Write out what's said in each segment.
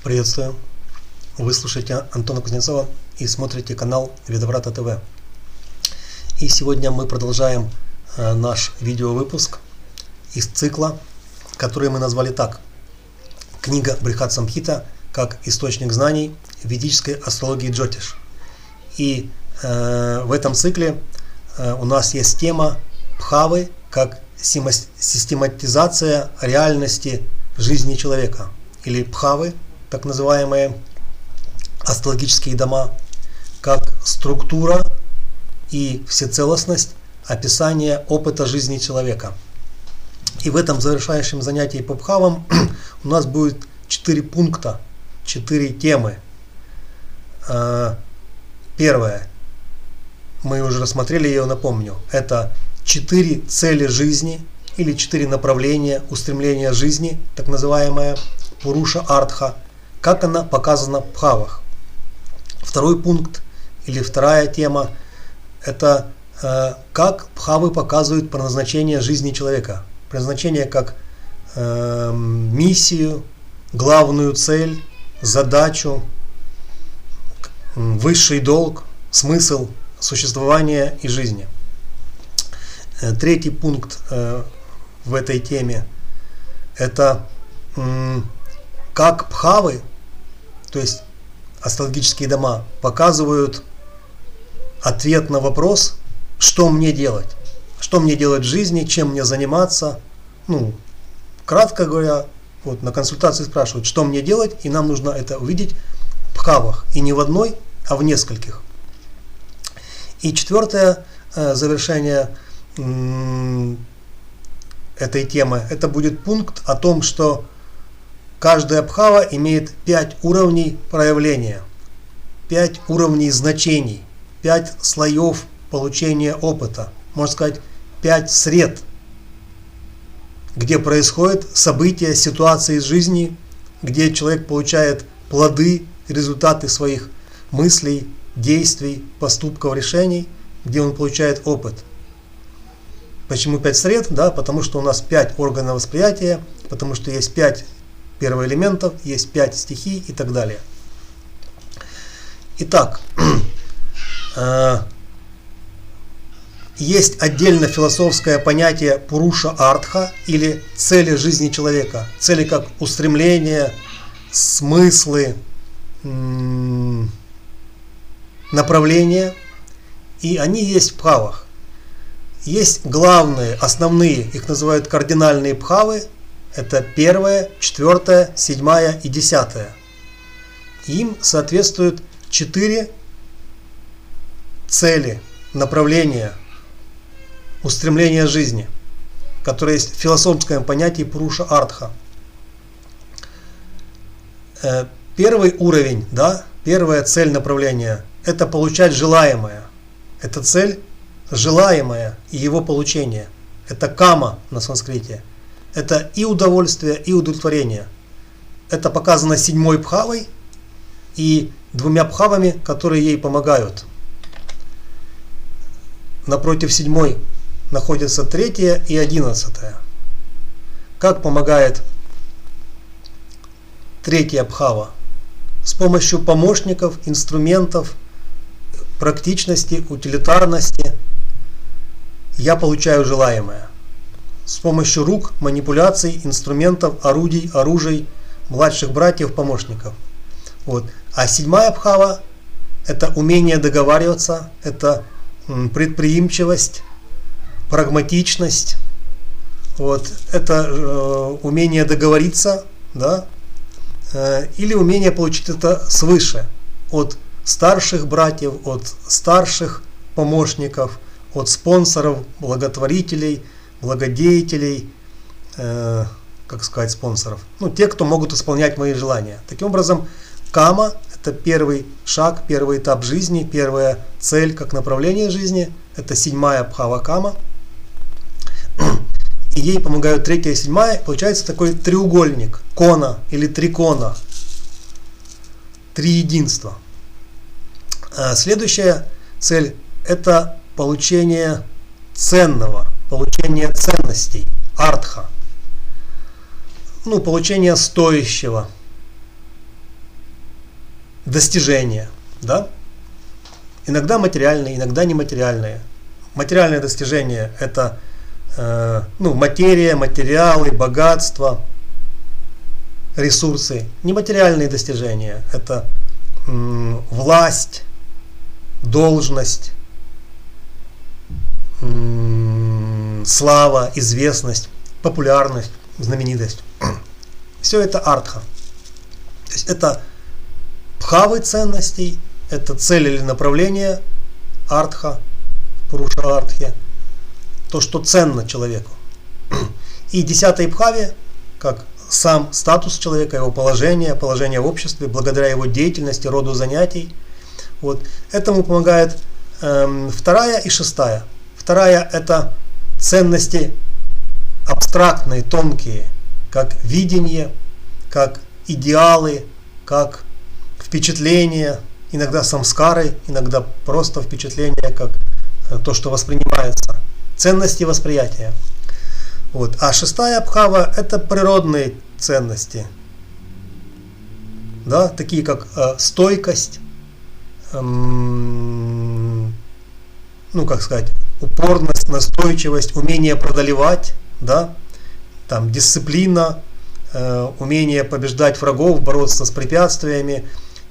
Приветствую! Вы слушаете Антона Кузнецова и смотрите канал Ведоврата ТВ. И сегодня мы продолжаем наш видеовыпуск из цикла, который мы назвали так: Книга Брихат Самхита как источник знаний ведической астрологии Джотиш. И в этом цикле у нас есть тема Бхавы как систематизация реальности жизни человека, или Бхавы, так называемые астрологические дома, как структура и всецелостность описания опыта жизни человека. И в этом завершающем занятии по Бхавам у нас будет 4 пункта, 4 темы. Первое, мы уже рассмотрели ее, напомню, это 4 цели жизни или 4 направления устремления жизни, так называемая Пуруша Артха, как она показана в Бхавах. Второй пункт или вторая тема – это как Бхавы показывают предназначение жизни человека. Предназначение как миссию, главную цель, задачу, высший долг, смысл существования и жизни. Третий пункт в этой теме – это как Бхавы, то есть астрологические дома, показывают ответ на вопрос, что мне делать. Что мне делать в жизни, чем мне заниматься. Кратко говоря, вот на консультации спрашивают, что мне делать, и нам нужно это увидеть в Бхавах. И не в одной, а в нескольких. И четвертое завершение этой темы, это будет пункт о том, что каждая Бхава имеет 5 уровней проявления, 5 уровней значений, 5 слоев получения опыта, можно сказать, 5 сред, где происходят события, ситуации из жизни, где человек получает плоды, результаты своих мыслей, действий, поступков, решений, где он получает опыт. Почему 5 сред? Да, потому что у нас 5 органов восприятия, потому что есть 5 первоэлементов, есть 5 стихий и так далее. Итак, есть отдельно философское понятие Пуруша Артха или цели жизни человека. Цели как устремления, смыслы, направления. И они есть в Бхавах. Есть главные, основные, их называют кардинальные Бхавы. Это 1, 4, 7 и 10. Им соответствуют 4 цели, направления, устремления жизни, которые есть в философском понятии Пуруша Артха. Первый уровень, первая цель направления – это получать желаемое. Это цель желаемое и его получение. Это кама на санскрите. Это и удовольствие, и удовлетворение. Это показано 7-й Бхавой и 2 Бхавами, которые ей помогают. Напротив 7-й находятся 3 и 11. Как помогает 3 Бхава? С помощью помощников, инструментов, практичности, утилитарности я получаю желаемое. С помощью рук, манипуляций, инструментов, орудий, оружий, младших братьев, помощников. А 7-я Бхава – это умение договариваться, это предприимчивость, прагматичность, это умение договориться, или умение получить это свыше, от старших братьев, от старших помощников, от спонсоров, благотворителей, благодетелей, спонсоров. Те, кто могут исполнять мои желания. Таким образом, кама – это первый шаг, первый этап жизни, первая цель как направление жизни. Это 7-я Бхава кама. И ей помогают 3 и 7. Получается такой треугольник, кона или трикона. 3 единства. Следующая цель – это получение ценного, получение ценностей, артха. Получение стоящего, достижения, да? Иногда материальные, иногда нематериальные. Материальные достижения – это материя, материалы, богатство, ресурсы. Нематериальные достижения – это власть, должность, слава, известность, популярность, знаменитость. Все это артха. То есть это бхавы ценностей, это цель или направление артха, пуруша артхи, то, что ценно человеку. И 10-й бхаве, как сам статус человека, его положение в обществе, благодаря его деятельности, роду занятий. Вот. Этому помогает 2-я и 6-я. 2-я – это ценности абстрактные, тонкие, как видение, как идеалы, как впечатления, иногда самскары, иногда просто впечатления, как то, что воспринимается. Ценности восприятия. Вот. А 6-я бхава – это природные ценности, да, такие как стойкость, упорность, настойчивость, умение продолевать, да, там, дисциплина, умение побеждать врагов, бороться с препятствиями,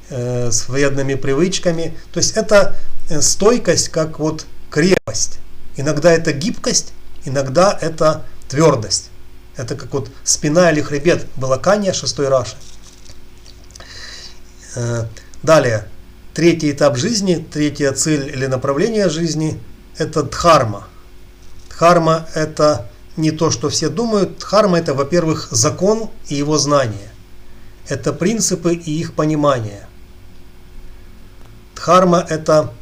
с вредными привычками. То есть это стойкость как вот крепость. Иногда это гибкость, иногда это твердость. Это как вот спина или хребет балакания 6-й раши. Далее, 3-й этап жизни, 3-я цель или направление жизни – это дхарма. Дхарма – это не то, что все думают. Дхарма – это, во-первых, закон и его знание. Это принципы и их понимание. Дхарма – это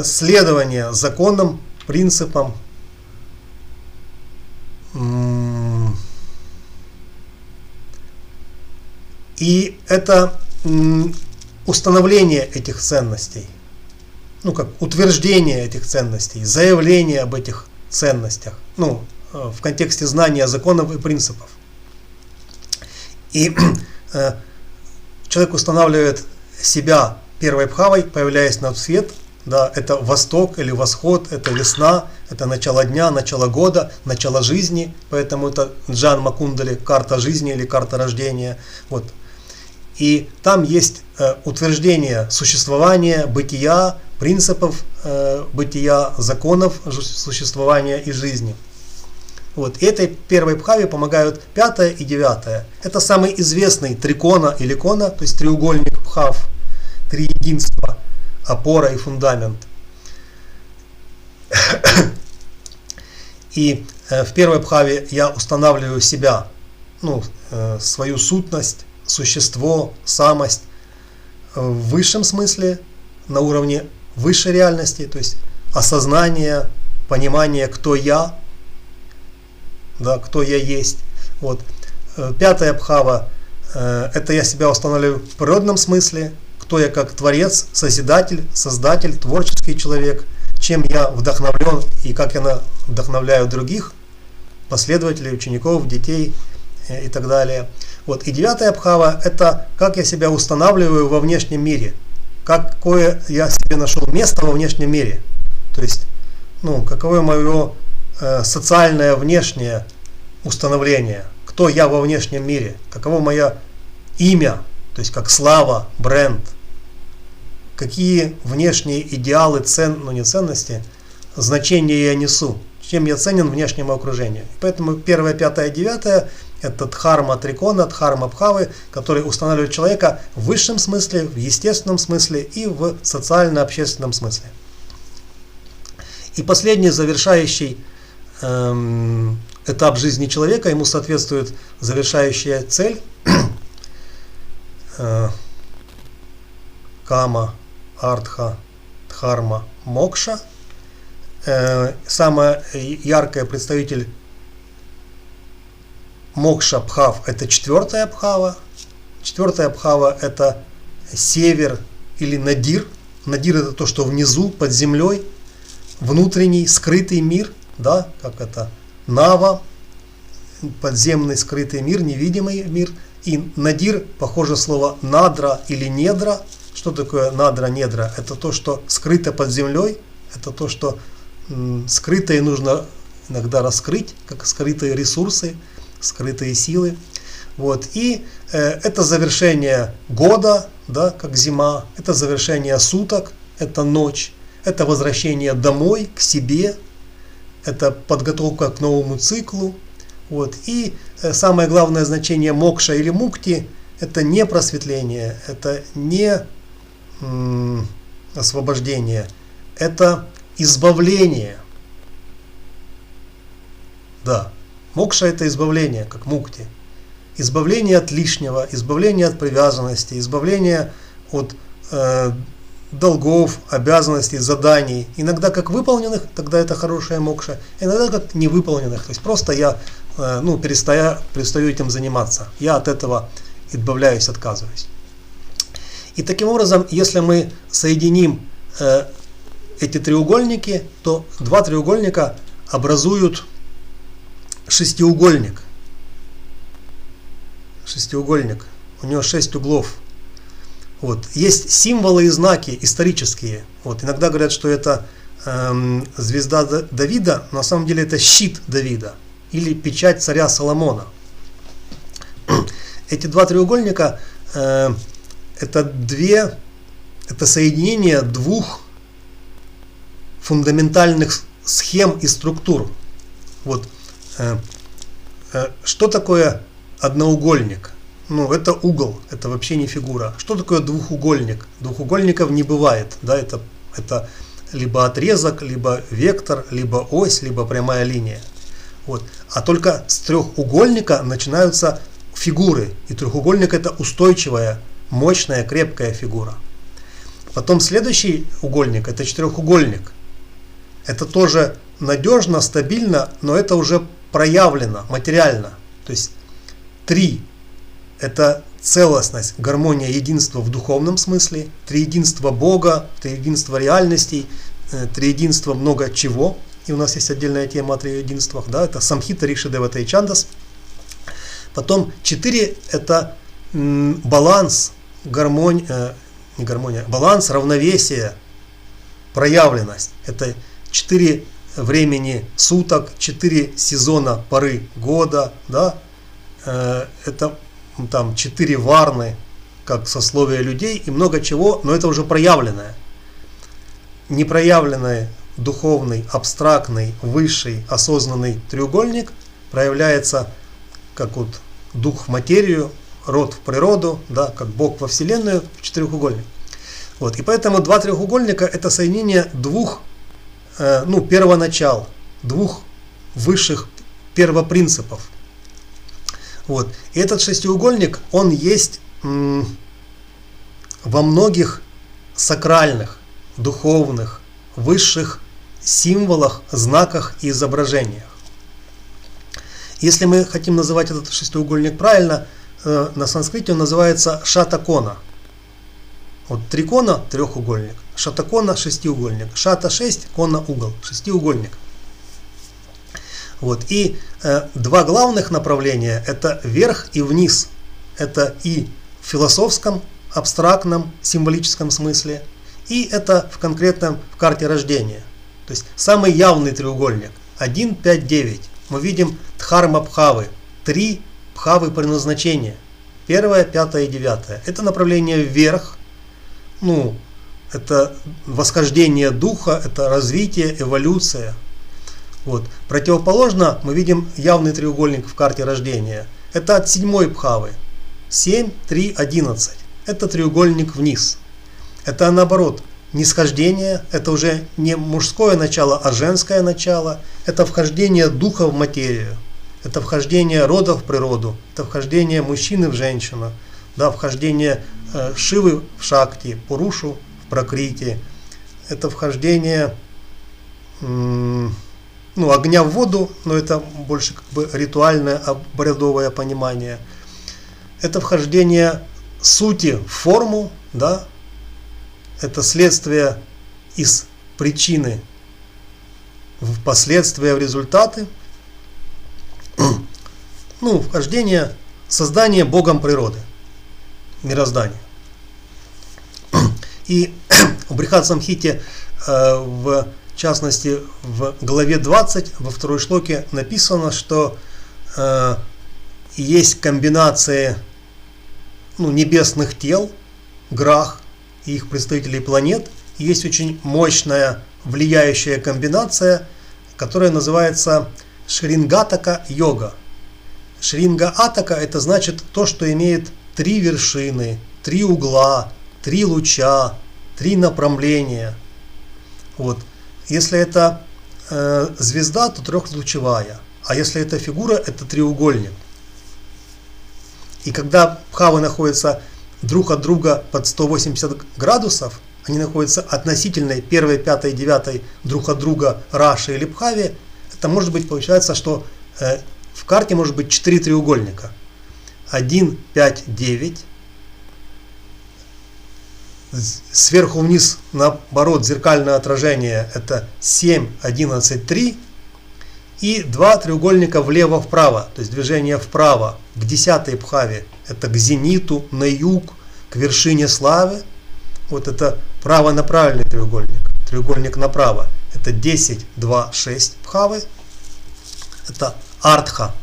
следование законам, принципам, и это установление этих ценностей, как утверждение этих ценностей, заявление об этих ценностях, в контексте знания законов и принципов. И человек устанавливает себя первой бхавой, появляясь на свет. Да, это восток или восход, это весна, это начало дня, начало года, начало жизни. Поэтому это Джанма Кундали, карта жизни или карта рождения. Вот. И там есть утверждение существования, бытия, принципов бытия, законов существования и жизни. Вот. И этой первой бхаве помогают 5-я и 9-я. Это самый известный трикона или кона, то есть треугольник бхав, три единства. Опора и фундамент. И в первой бхаве я устанавливаю себя, свою сутность, существо, самость в высшем смысле, на уровне высшей реальности, то есть осознание, понимание, кто я, да, кто я есть. Вот. 5-я бхава это я себя устанавливаю в природном смысле, кто я как творец, созидатель, создатель, творческий человек, чем я вдохновлен и как я вдохновляю других, последователей, учеников, детей и так далее. Вот. И 9-я бхава – это как я себя устанавливаю во внешнем мире, какое я себе нашел место во внешнем мире. То есть, какое мое социальное внешнее установление, кто я во внешнем мире, каково мое имя, то есть как слава, бренд, какие внешние идеалы, не ценности, значения я несу, чем я ценен внешнему окружению. Поэтому 1-я, 5-я и 9-я – это дхарма трикона, дхарма бхавы, которые устанавливают человека в высшем смысле, в естественном смысле и в социально-общественном смысле. И последний, завершающий этап жизни человека, ему соответствует завершающая цель кама, артха, дхарма, мокша. Самый яркий представитель мокша бхав – это 4-я бхава. 4-я бхава – это север или надир. Надир – это то, что внизу, под землей, внутренний, скрытый мир, да, как это нава, подземный скрытый мир, невидимый мир. И надир, похоже слово надра или недра, Что такое надра, недра? Это то, что скрыто под землей, это то, что скрыто и нужно иногда раскрыть, как скрытые ресурсы, скрытые силы. Вот. И это завершение года, да, как зима, это завершение суток, это ночь, это возвращение домой, к себе, это подготовка к новому циклу. Вот. И самое главное значение мокша или мукти — это не просветление, это не освобождение, это избавление. Да, мокша — это избавление, как мукти. Избавление от лишнего, избавление от привязанности, избавление от долгов, обязанностей, заданий. Иногда как выполненных, тогда это хорошая мокша, иногда как невыполненных. То есть просто я перестаю этим заниматься. Я от этого избавляюсь, отказываюсь. И таким образом, если мы соединим эти треугольники, то два треугольника образуют шестиугольник. Шестиугольник. У него 6 углов. Вот. Есть символы и знаки исторические. Вот. Иногда говорят, что это звезда Давида, но на самом деле это щит Давида или печать царя Соломона. Эти два треугольника это соединение двух фундаментальных схем и структур. Вот. Что такое одноугольник? Ну, это угол, это вообще не фигура. Что такое двухугольник? Двухугольников не бывает. Да, это либо отрезок, либо вектор, либо ось, либо прямая линия. Вот. А только с треугольника начинаются фигуры. И треугольник — это устойчивая, мощная, крепкая фигура. Потом следующий угольник — это четырехугольник. Это тоже надежно, стабильно, но это уже проявлено материально. То есть 3 — это целостность, гармония, единство в духовном смысле, триединство Бога, триединство реальностей, триединство много чего. И у нас есть отдельная тема о триединствах. Да, это Самхита, Риши, Девата и Чандас. Потом 4 — это баланс, баланс, равновесие, проявленность. Это 4 времени суток, 4 сезона поры года, да? Это там 4 варны, как сословие людей и много чего, но это уже проявленное. Непроявленный, духовный, абстрактный, высший, осознанный треугольник проявляется как вот дух в материю, род в природу, да, как Бог во Вселенную, в четырехугольник. Вот. И поэтому два треугольника — это соединение двух первоначал, двух высших первопринципов. Вот. И этот шестиугольник, он есть во многих сакральных, духовных, высших символах, знаках и изображениях. Если мы хотим называть этот шестиугольник правильно, на санскрите он называется шатакона. Вот трикона — трехугольник, шатакона — шестиугольник, шата — 6, кона — угол, шестиугольник. Вот. И два главных направления — это вверх и вниз. Это и в философском, абстрактном, символическом смысле, и это в карте рождения. То есть самый явный треугольник 1, 5, 9. Мы видим дхарма бхавы, 3 бхавы предназначения, 1, 5 и 9. Это направление вверх, это восхождение духа, это развитие, эволюция. Вот. Противоположно мы видим явный треугольник в карте рождения. Это от 7 бхавы, 7, 3, 11. Это треугольник вниз. Это наоборот нисхождение, это уже не мужское начало, а женское начало. Это вхождение духа в материю. Это вхождение рода в природу. Это вхождение мужчины в женщину. Да, вхождение Шивы в Шакти, Пурушу в Пракрити. Это вхождение огня в воду, но это больше как бы ритуальное, обрядовое понимание. Это вхождение сути в форму, да? Это следствие из причины в последствия, в результаты. Вхождение, создание Богом природы, мироздания. И в Брихат Самхите, в частности в главе 20, во второй шлоке написано, что есть комбинации небесных тел, грах и их представителей планет. И есть очень мощная влияющая комбинация, которая называется Шрингатака йога. Шринга-атака — это значит то, что имеет 3 вершины, 3 угла, 3 луча, 3 направления. Вот. Если это звезда, то трехлучевая. А если это фигура, это треугольник. И когда бхавы находятся друг от друга под 180 градусов, они находятся относительно 1, 5, 9 друг от друга раши или бхаве, это может быть, получается, что в карте может быть 4 треугольника. 1, 5, 9. Сверху вниз, наоборот, зеркальное отражение — это 7, 11, 3. И 2 треугольника влево-вправо, то есть движение вправо, к 10-й бхаве, это к зениту, на юг, к вершине славы. Вот это правонаправленный треугольник. Треугольник направо — это 10, 2, 6 бхавы. Это артха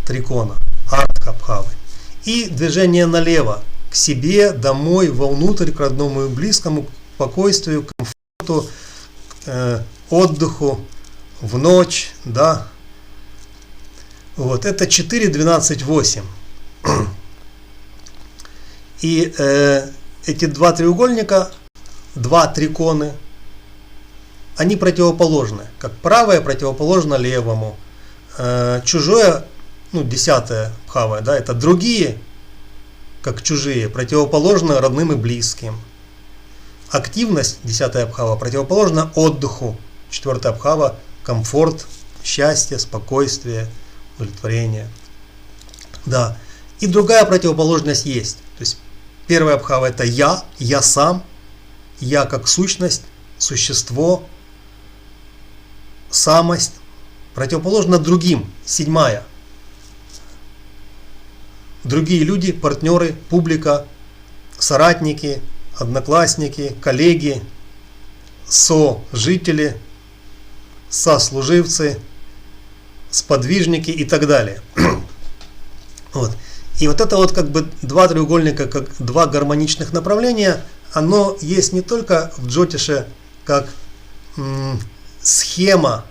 трикона, артха бхавы. И движение налево, к себе, домой, вовнутрь, к родному и близкому, к спокойствию, к комфорту, отдыху, в ночь, да. Вот, это 4, 12, 8. И эти 2 треугольника, 2 триконы, они противоположны. Как правое противоположно левому. Чужое, 10-я бхава, да, это другие, как чужие, противоположно родным и близким. Активность, 10-я бхава, противоположна отдыху. 4-я бхава — комфорт, счастье, спокойствие, удовлетворение. Да. И другая противоположность есть. То есть первая бхава — это я сам, я как сущность, существо, самость. Противоположно другим, 7-я. Другие люди, партнеры, публика, соратники, одноклассники, коллеги, сожители, сослуживцы, сподвижники и так далее. Вот. И вот это вот как бы 2 треугольника, как 2 гармоничных направления, оно есть не только в джотише как схема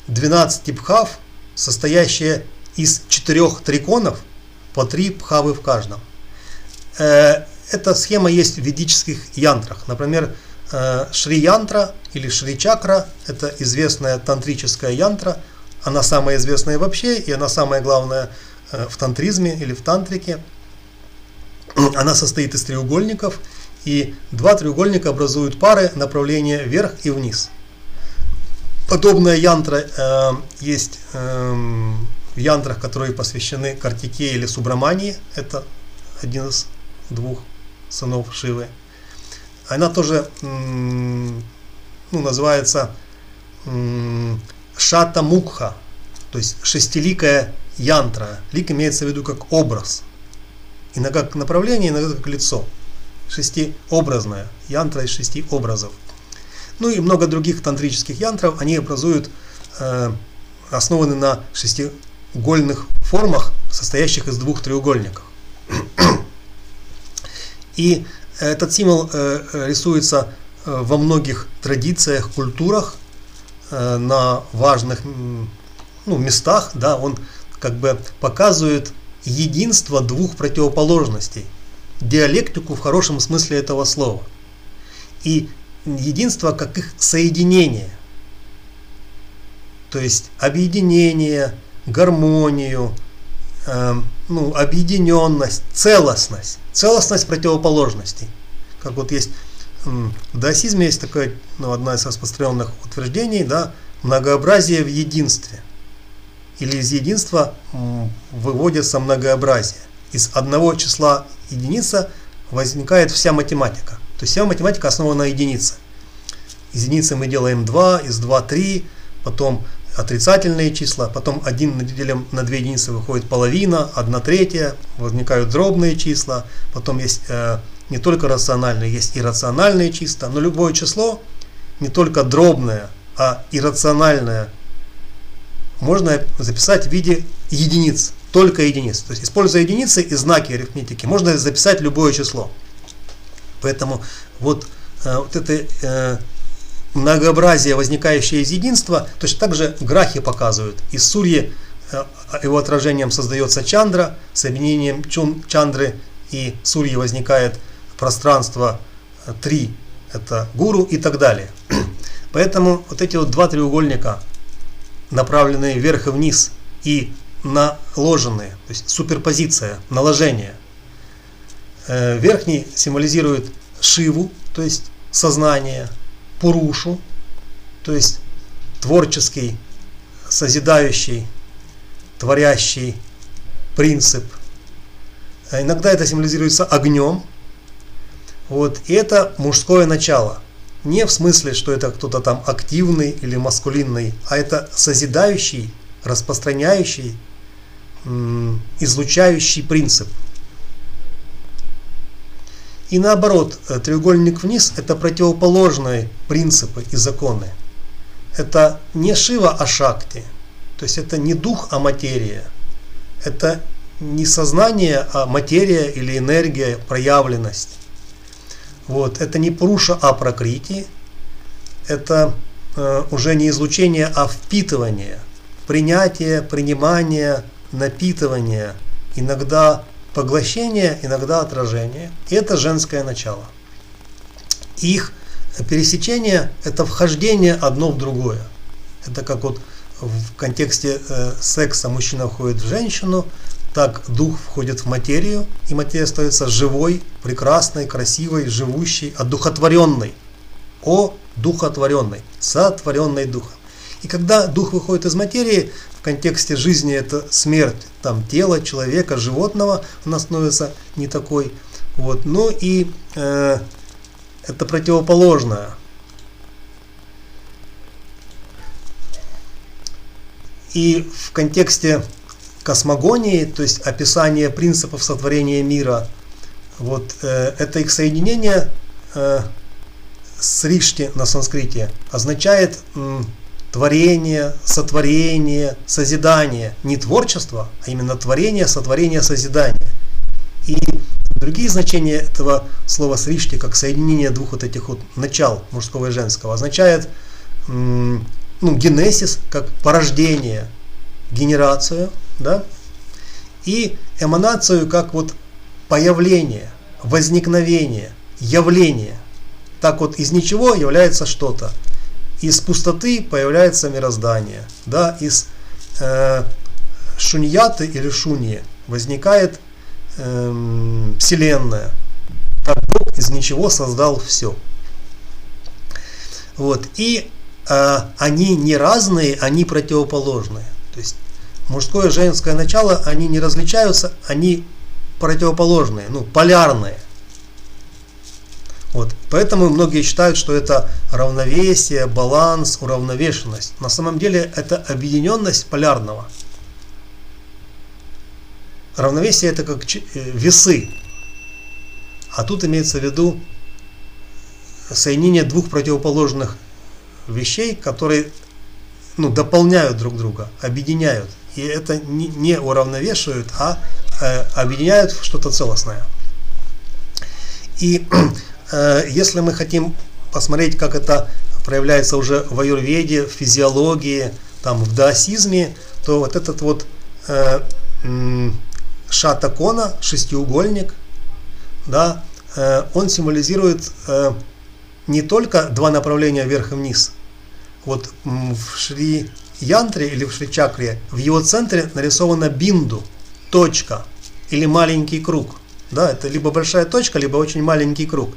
12 бхав, состоящая из 4 триконов, по 3 бхавы в каждом. Эта схема есть в ведических янтрах. Например, Шри-янтра или Шри-чакра – это известная тантрическая янтра. Она самая известная вообще, и она самая главная в тантризме или в тантрике. Она состоит из треугольников, и 2 треугольника образуют пары направления вверх и вниз. Подобная янтра есть в янтрах, которые посвящены Картикее или Субрамании. Это один из 2 сынов Шивы. Она тоже называется Шата Мукха, то есть шестиликая янтра. Лик имеется в виду как образ. Иногда как направление, иногда как лицо. Шестиобразная янтра из 6 образов. Ну и много других тантрических янтров, они образуют, основаны на шестиугольных формах, состоящих из 2 треугольников. И этот символ рисуется во многих традициях, культурах, на важных местах. Да, он как бы показывает единство 2 противоположностей, диалектику в хорошем смысле этого слова. И единство как их соединение, то есть объединение, гармонию, объединенность, целостность противоположностей. Как вот есть в даосизме есть такое, одна из распространенных утверждений, да, многообразие в единстве. Или из единства выводится многообразие. Из одного числа единица возникает вся математика. То есть вся математика основана на единице. Из единицы мы делаем 2, из 2 3, потом отрицательные числа, потом 1 делим на 2 единицы, выходит половина, 1/3, возникают дробные числа, потом есть не только рациональные, есть иррациональные числа, но любое число, не только дробное, а иррациональное, можно записать в виде единиц, только единиц. То есть, используя единицы и знаки арифметики, можно записать любое число. Поэтому вот это многообразие, возникающее из единства, точно так же грахи показывают. Из Сурьи его отражением создается Чандра, соединением Чандры и Сурьи возникает пространство 3, это Гуру и так далее. Поэтому вот эти вот два треугольника, направленные вверх и вниз и наложенные, то есть суперпозиция, наложение. Верхний символизирует Шиву, то есть сознание, Пурушу, то есть творческий, созидающий, творящий принцип. Иногда это символизируется огнем. Вот. И это мужское начало. Не в смысле, что это кто-то там активный или маскулинный, а это созидающий, распространяющий, излучающий принцип. И наоборот, треугольник вниз – это противоположные принципы и законы. Это не Шива, а Шакти. То есть это не дух, а материя. Это не сознание, а материя или энергия, проявленность. Вот. Это не Пуруша, а Пракрити. Это уже не излучение, а впитывание. Принятие, принимание, напитывание. Иногда поглощение, иногда отражение. И это женское начало. Их пересечение – это вхождение одно в другое. Это как вот в контексте секса мужчина входит в женщину, так дух входит в материю, и материя становится живой, прекрасной, красивой, живущей, одухотворенной. Одухотворенной, сотворенной духом. И когда дух выходит из материи, в контексте жизни это смерть там, тела, человека, животного, она становится не такой. Вот. Ну и это противоположное. И в контексте космогонии, то есть описания принципов сотворения мира, вот это их соединение сришти на санскрите означает творение, сотворение, созидание. Не творчество, а именно творение, сотворение, созидание. И другие значения этого слова сришти, как соединение двух вот этих вот начал, мужского и женского, означает генезис, как порождение, генерацию, да? И эманацию, как вот появление, возникновение, явление. Так вот из ничего является что-то. Из пустоты появляется мироздание. Да? Из шуньяты или шуньи возникает Вселенная. Так Бог из ничего создал все. Вот. И они не разные, они противоположные. То есть мужское и женское начало, они не различаются, они противоположные, полярные. Вот. Поэтому многие считают, что это равновесие, баланс, уравновешенность. На самом деле это объединенность полярного. Равновесие это как весы. А тут имеется в виду соединение двух противоположных вещей, которые дополняют друг друга, объединяют. И это не уравновешивают, а объединяют в что-то целостное. И если мы хотим посмотреть, как это проявляется уже в аюрведе, в физиологии, там, в даосизме, то вот этот вот шатакона, шестиугольник, да, он символизирует не только два направления вверх и вниз. Вот в Шри Янтре или в Шри Чакре в его центре нарисована бинду, точка или маленький круг. Да, это либо большая точка, либо очень маленький круг.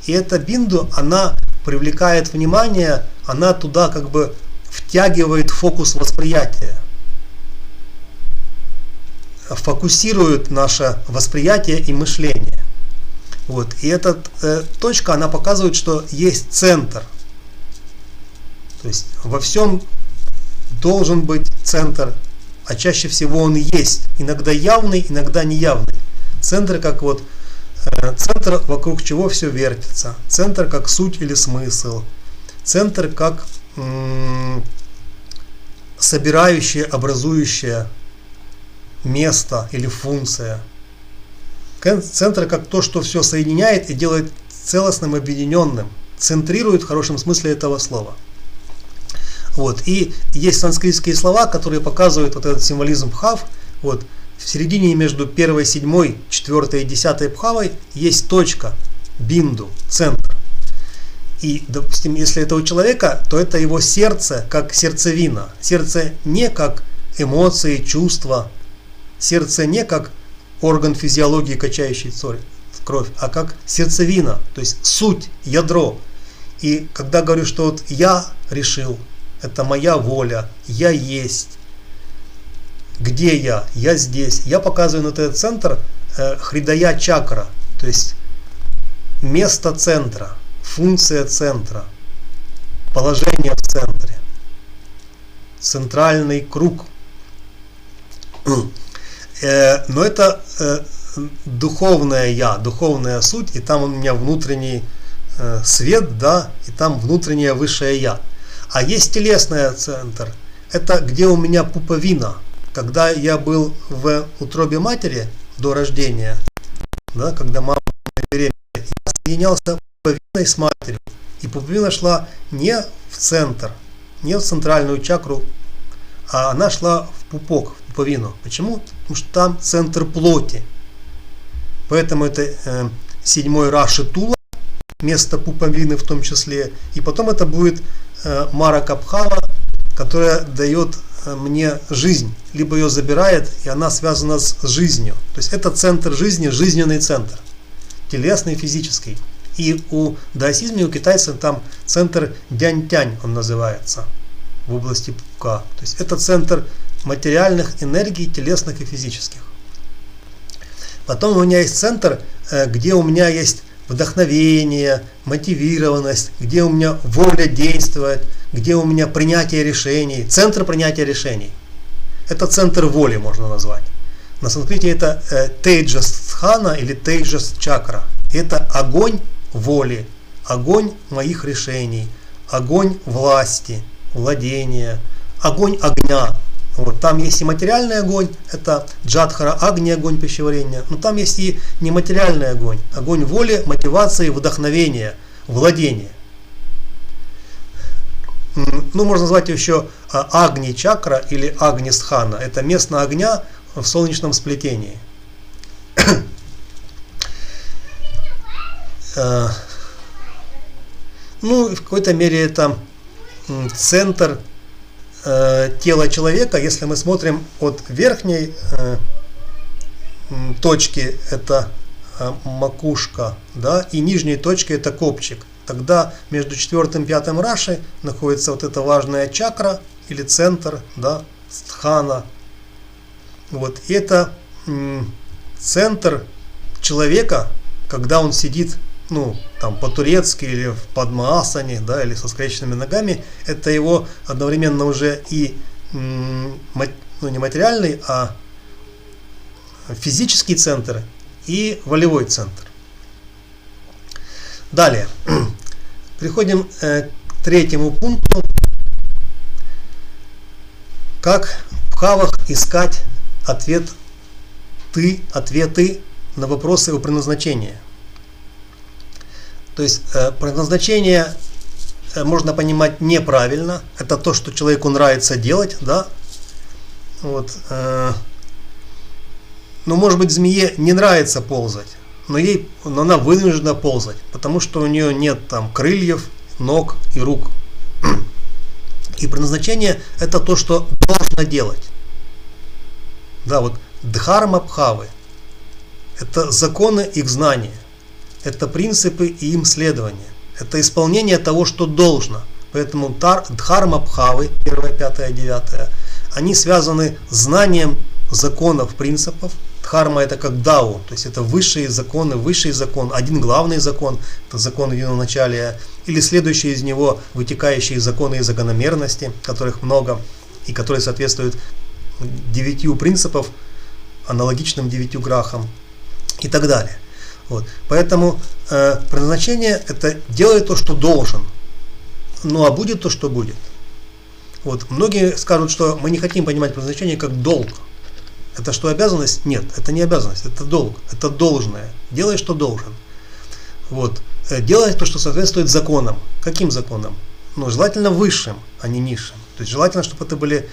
И эта бинду, она привлекает внимание, она туда как бы втягивает фокус восприятия. Фокусирует наше восприятие и мышление. Вот. И эта точка, она показывает, что есть центр. То есть во всем должен быть центр, а чаще всего он есть. Иногда явный, иногда неявный. Центр как вот центр, вокруг чего все вертится, центр как суть или смысл, центр как собирающее, образующее место или функция, центр как то, что все соединяет и делает целостным, объединенным, центрирует в хорошем смысле этого слова. Вот. И есть санскритские слова, которые показывают вот этот символизм бхав. Вот. В середине между первой, седьмой, четвертой и десятой бхавой есть точка, бинду, центр. И, допустим, если это у человека, то это его сердце как сердцевина. Сердце не как эмоции, чувства. Сердце не как орган физиологии, качающий кровь, а как сердцевина, то есть суть, ядро. И когда говорю, что вот я решил, это моя воля, я есть. Где я? Я здесь. Я показываю на этот центр хридая чакра, то есть место центра, функция центра, положение в центре, центральный круг. Но это духовное я, духовная суть, и там у меня внутренний свет, да, и там внутреннее высшее я. А есть телесный центр, это где у меня пуповина. Когда я был в утробе матери до рождения, да, когда мама беременна, я соединялся пуповиной с матерью. И пуповина шла не в центр, не в центральную чакру, а она шла в пупок, в пуповину. Почему? Потому что там центр плоти. Поэтому это седьмой раши тула, место пуповины в том числе. И потом это будет марака бхава, которая дает мне жизнь, либо ее забирает, и она связана с жизнью. То есть это центр жизни, жизненный центр, телесный, физический. И у даосизма, у китайцев там центр дянь-тянь, он называется, в области пупка. То есть это центр материальных энергий, телесных и физических. Потом у меня есть центр, где у меня есть вдохновение, мотивированность, где у меня воля действовать, где у меня принятие решений, центр принятия решений. Это центр воли можно назвать. На санскрите это тейджас-стхана или тейджас-чакра. Это огонь воли, огонь моих решений, огонь власти, владения, огонь огня. Вот, там есть и материальный огонь, это джадхара агни, огонь пищеварения, но там есть и нематериальный огонь, огонь воли, мотивации, вдохновения, владения. Ну, можно назвать еще агни чакра или агни стхана. Это место огня в солнечном сплетении. Ну, в какой-то мере это центр тела человека. Если мы смотрим от верхней точки, это макушка, да, и нижней точки это копчик. Тогда между четвертым и пятым раши находится вот эта важная чакра или центр, да, стхана. Вот. И это центр человека, когда он сидит, ну, там, по-турецки или в падмаасане, да, или со скрещенными ногами, это его одновременно уже и ну, не материальный, а физический центр и волевой центр. Далее. Переходим к третьему пункту. Как в бхавах искать ответы на вопросы о предназначении. То есть предназначение можно понимать неправильно. Это то, что человеку нравится делать, да. Вот. Но может быть змее не нравится ползать, но она вынуждена ползать, потому что у нее нет там крыльев, ног и рук. И предназначение это то, что должно делать. Да, вот дхарма бхавы. Это законы их знания. Это принципы и им следования. Это исполнение того, что должно. Поэтому дхарма бхавы, 1, 5, 9, они связаны с знанием законов, принципов. Дхарма это как дао, то есть это высшие законы, высший закон, один главный закон, это закон единоначалия, или следующие из него вытекающие законы и закономерности, которых много, и которые соответствуют 9 принципов, аналогичным 9 грахам, и так далее. Вот. Поэтому предназначение это делай то, что должен. Ну а будет то, что будет. Вот. Многие скажут, что мы не хотим понимать предназначение как долг. Это что, обязанность? Нет, это не обязанность, это долг, это должное. Делай, что должен. Вот. Делай то, что соответствует законам. Каким законам? Ну, желательно высшим, а не низшим. То есть желательно, чтобы это были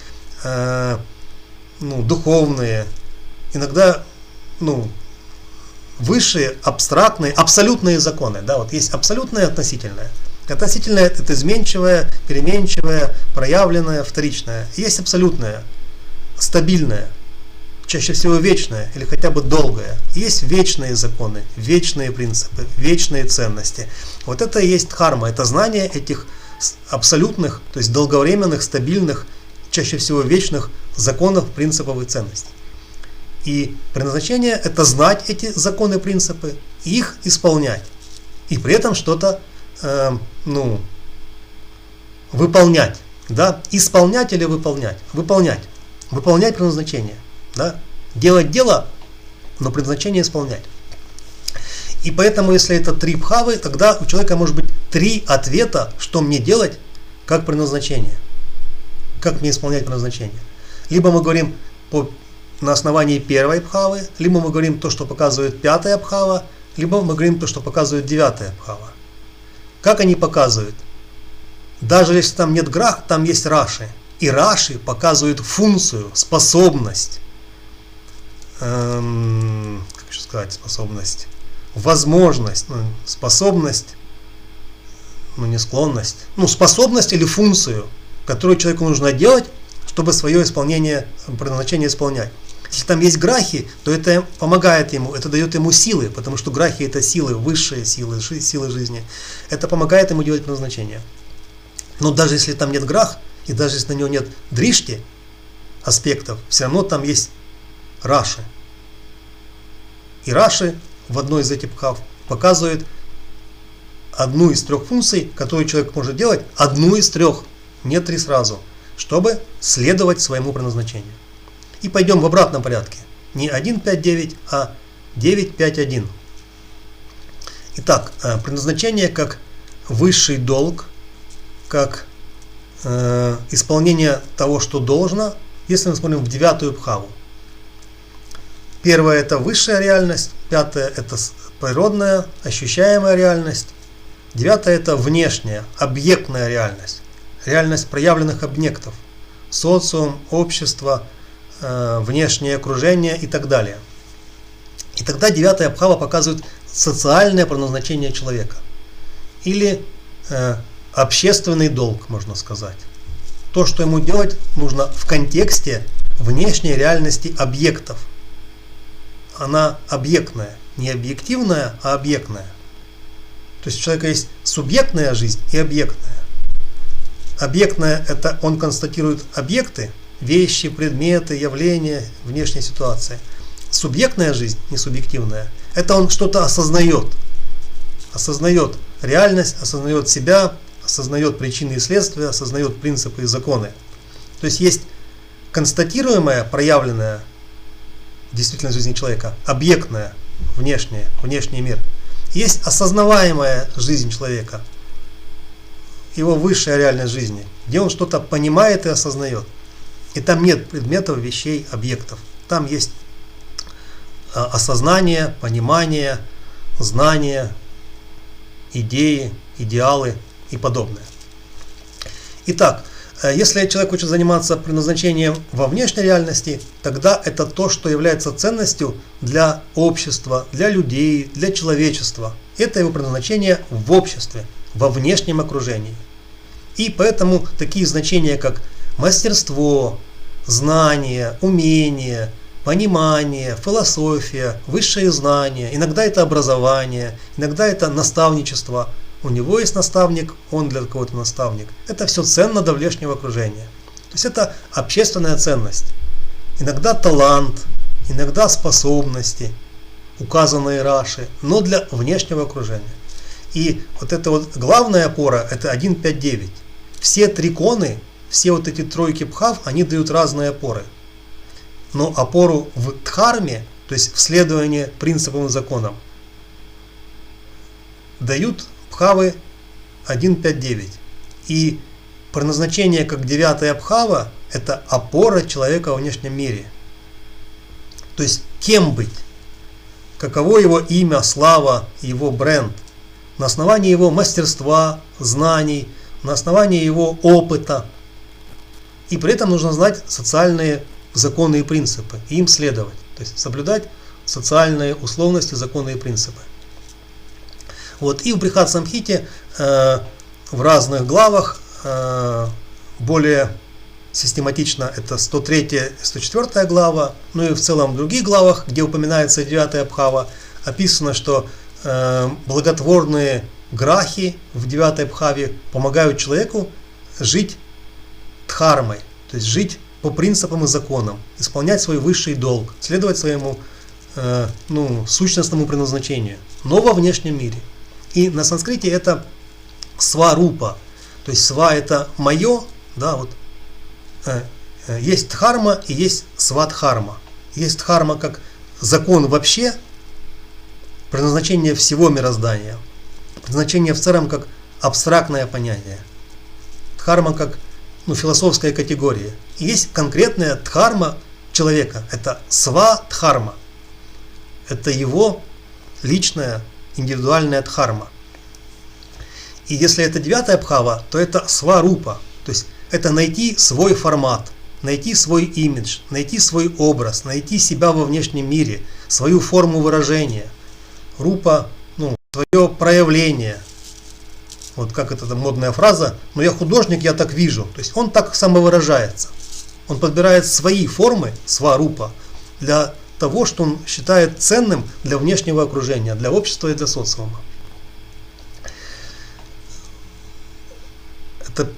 духовные, иногда высшие, абстрактные, абсолютные законы. Да, вот есть абсолютное и относительное. Относительное это изменчивое, переменчивое, проявленное, вторичное. Есть абсолютное, стабильное, чаще всего вечное или хотя бы долгое. Есть вечные законы, вечные принципы, вечные ценности. Вот это и есть дхарма, это знание этих абсолютных, то есть долговременных, стабильных, чаще всего вечных законов, принципов и ценностей. И предназначение это знать эти законы, принципы, и их исполнять. И при этом что-то выполнять. Да? Исполнять или выполнять? Выполнять. Выполнять предназначение. Да? Делать дело, но предназначение исполнять. И поэтому, если это 3 бхавы, тогда у человека может быть 3 ответа, что мне делать, как предназначение. Как мне исполнять предназначение. Либо мы говорим на основании 1 бхавы, либо мы говорим то, что показывает 5 бхава, либо мы говорим то, что показывает 9 бхава. Как они показывают? Даже если там нет грах, там есть раши. И раши показывают функцию, способность, возможность, способность, не склонность, способность или функцию, которую человеку нужно делать, чтобы свое исполнение, предназначение исполнять. Если там есть грахи, то это помогает ему, это дает ему силы, потому что грахи это силы, высшие силы, силы жизни. Это помогает ему делать предназначение. Но даже если там нет грах, и даже если на него нет дришти, аспектов, все равно там есть раши. И раши в одной из этих бхав показывает одну из 3 функций, которую человек может делать, одну из 3, не 3 сразу, чтобы следовать своему предназначению. И пойдем в обратном порядке. Не 1.5.9, а 9.5.1. Итак, предназначение как высший долг, как исполнение того, что должно, если мы смотрим в 9 бхаву. 1 это высшая реальность, 5 это природная, ощущаемая реальность, 9 это внешняя, объектная реальность, реальность проявленных объектов, социум, общество, внешнее окружение и так далее. И тогда 9 бхава показывает социальное предназначение человека. Или общественный долг, можно сказать. То, что ему делать нужно в контексте внешней реальности объектов. Она объектная, не объективная, а объектная. То есть у человека есть субъектная жизнь и объектная. Объектная – это он констатирует объекты, вещи, предметы, явления, внешние ситуации. Субъектная жизнь, не субъективная, это он что-то осознает. Осознает реальность, осознает себя, осознает причины и следствия, осознает принципы и законы. То есть есть констатируемая, проявленная действительность жизни человека, объектная, внешний мир. Есть осознаваемая жизнь человека, его высшая реальность жизни, где он что-то понимает и осознает. И там нет предметов, вещей, объектов. Там есть осознание, понимание, знание, идеи, идеалы и подобное. Итак, если человек хочет заниматься предназначением во внешней реальности, тогда это то, что является ценностью для общества, для людей, для человечества. Это его предназначение в обществе, во внешнем окружении. И поэтому такие значения, как мастерство, знание, умение, понимание, философия, высшие знания, иногда это образование, иногда это наставничество. У него есть наставник, он для кого-то наставник. Это все ценно для внешнего окружения. То есть это общественная ценность. Иногда талант, иногда способности, указанные раши, но для внешнего окружения. И вот эта вот главная опора, это 1.5.9. Все 3 коны, все вот эти 3 бхав, они дают разные опоры. Но опору в дхарме, то есть в следовании принципам и законам, дают Абхавы 1.5.9. И предназначение как 9-я Абхава – это опора человека во внешнем мире. То есть кем быть? Каково его имя, слава, его бренд? На основании его мастерства, знаний, на основании его опыта. И при этом нужно знать социальные законы и принципы, и им следовать. То есть соблюдать социальные условности, законы и принципы. Вот. И в Брихат Самхите в разных главах более систематично это 103 104 глава, ну и в целом в других главах, где упоминается 9-я Абхава, описано, что благотворные грахи в 9-й Абхаве помогают человеку жить дхармой, то есть жить по принципам и законам, исполнять свой высший долг, следовать своему сущностному предназначению, но во внешнем мире. И на санскрите это сварупа, то есть сва это мое, да, вот есть дхарма и есть свадхарма. Есть дхарма как закон вообще, предназначение всего мироздания, предназначение в целом как абстрактное понятие, дхарма как философская категория. И есть конкретная дхарма человека, это свадхарма, это его личная индивидуальная дхарма. И если это 9-я Абхава, то это сварупа, то есть это найти свой формат, найти свой имидж, найти свой образ, найти себя во внешнем мире, свою форму выражения. Рупа, свое проявление. Вот как это модная фраза, но я художник, я так вижу. То есть он так самовыражается. Он подбирает свои формы, сварупа, для того, что он считает ценным для внешнего окружения, для общества и для социума. Это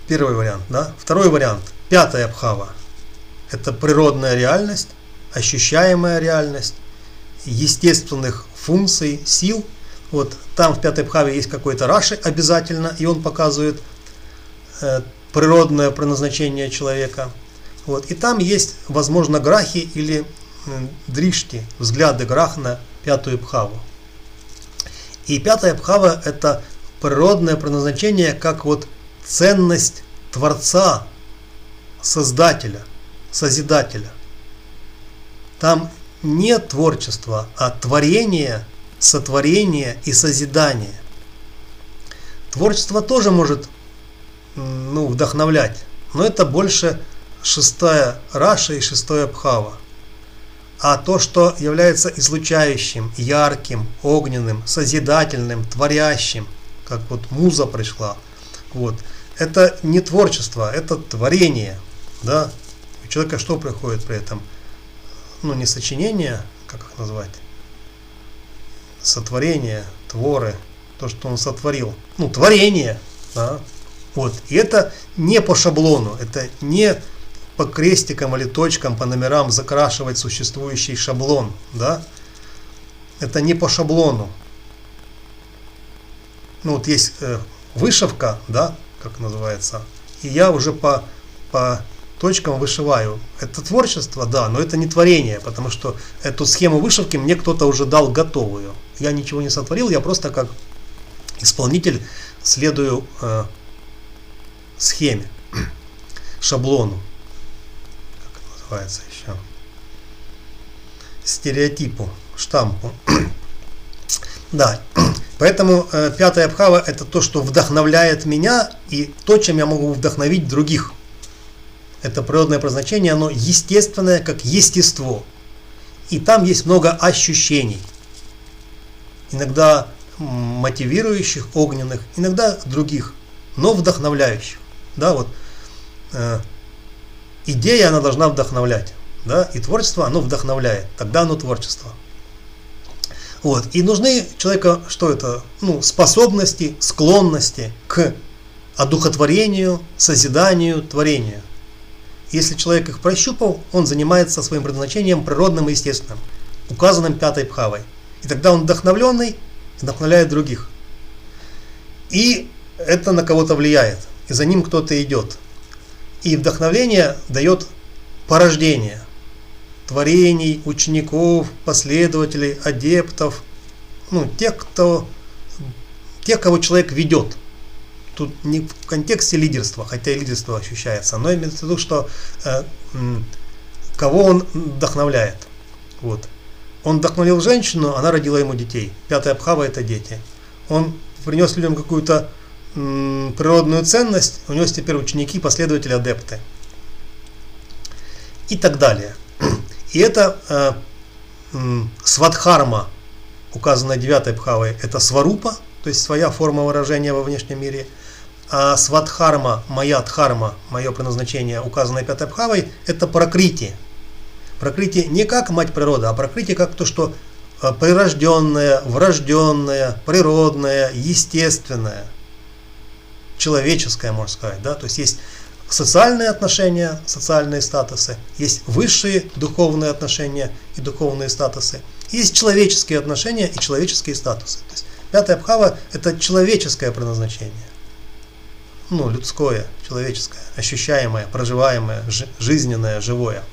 первый вариант. Да? Второй вариант. 5-я Абхава. Это природная реальность, ощущаемая реальность, естественных функций, сил. Вот там в 5-й Абхаве есть какой-то раши обязательно, и он показывает природное предназначение человека. Вот. И там есть, возможно, грахи или дришти, взгляды грах на 5-ю Абхаву. И 5-я Абхава это природное предназначение как вот ценность Творца, Создателя, Созидателя. Там не творчество, а творение, сотворение и созидание. Творчество тоже может вдохновлять, но это больше 6-я Раша и 6-я Абхава. А то, что является излучающим, ярким, огненным, созидательным, творящим, как вот муза пришла, вот, это не творчество, это творение. Да? У человека что приходит при этом? Не сочинение, как их назвать? Сотворение, творы, то, что он сотворил. Творение. Да? Вот. И это не по шаблону, это не по крестикам или точкам, по номерам закрашивать существующий шаблон. Да? Это не по шаблону. Вот есть вышивка, да, как называется, и я уже по точкам вышиваю. Это творчество, да, но это не творение, потому что эту схему вышивки мне кто-то уже дал готовую. Я ничего не сотворил, я просто как исполнитель следую схеме, шаблону, как это называется еще, стереотипу, штампу. Да, поэтому 5-я Абхава это то, что вдохновляет меня и то, чем я могу вдохновить других. Это природное предназначение, оно естественное, как естество. И там есть много ощущений. Иногда мотивирующих, огненных, иногда других, но вдохновляющих. Да, вот, идея, она должна вдохновлять. Да, и творчество, оно вдохновляет. Тогда оно творчество. Вот. И нужны человеку, что это? Способности, склонности к одухотворению, созиданию, творению. Если человек их прощупал, он занимается своим предназначением природным и естественным, указанным 5-й Абхавой. И тогда он вдохновленный, вдохновляет других. И это на кого-то влияет, и за ним кто-то идет. И вдохновление дает порождение творений, учеников, последователей, адептов, тех, кто тех, кого человек ведет. Тут не в контексте лидерства, хотя и лидерство ощущается, но имеется в виду, что кого он вдохновляет. Вот. Он вдохновил женщину, она родила ему детей. 5-я Абхава — это дети. Он принес людям какую-то природную ценность, у него теперь ученики, последователи, адепты. И так далее. И это свадхарма, указанная 9-й Абхавой, это сварупа, то есть своя форма выражения во внешнем мире. А свадхарма, моя дхарма, мое предназначение, указанное 5-й Абхавой, это пракрити. Пракрити не как мать природа, а пракрити как то, что прирожденное, врожденное, природное, естественное, человеческое, можно сказать. Да? То есть есть социальные отношения, социальные статусы, есть высшие духовные отношения и духовные статусы, есть человеческие отношения и человеческие статусы. То есть 5-я Абхава — это человеческое предназначение. Людское, человеческое, ощущаемое, проживаемое, жизненное, живое.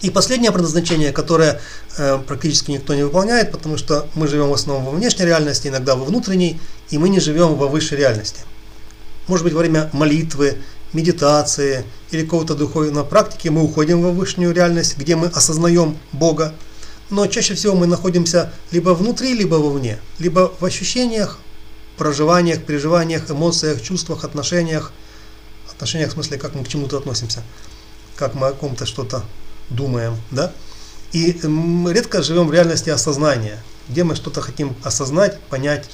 И последнее предназначение, которое практически никто не выполняет, потому что мы живем в основном во внешней реальности, иногда во внутренней, и мы не живем во высшей реальности. Может быть, во время молитвы, медитации или какого-то духовной практики мы уходим во высшую реальность, где мы осознаем Бога, но чаще всего мы находимся либо внутри, либо вовне, либо в ощущениях, проживаниях, переживаниях, эмоциях, чувствах, отношениях. Отношениях в смысле, как мы к чему-то относимся, как мы о ком-то что-то думаем, да? И редко живем в реальности осознания, где мы что-то хотим осознать, понять.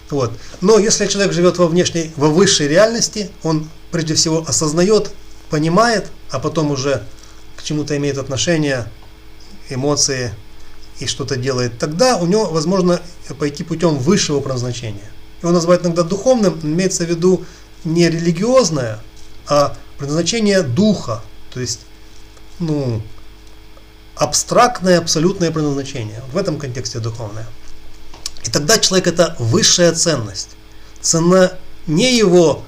Вот. Но если человек живет во высшей реальности, он прежде всего осознает, понимает, а потом уже к чему-то имеет отношение, эмоции и что-то делает, тогда у него возможно пойти путем высшего предназначения. Его называют иногда духовным, имеется в виду не религиозное, а предназначение духа, то есть абстрактное, абсолютное предназначение. В этом контексте духовное. И тогда человек — это высшая ценность. Цена не его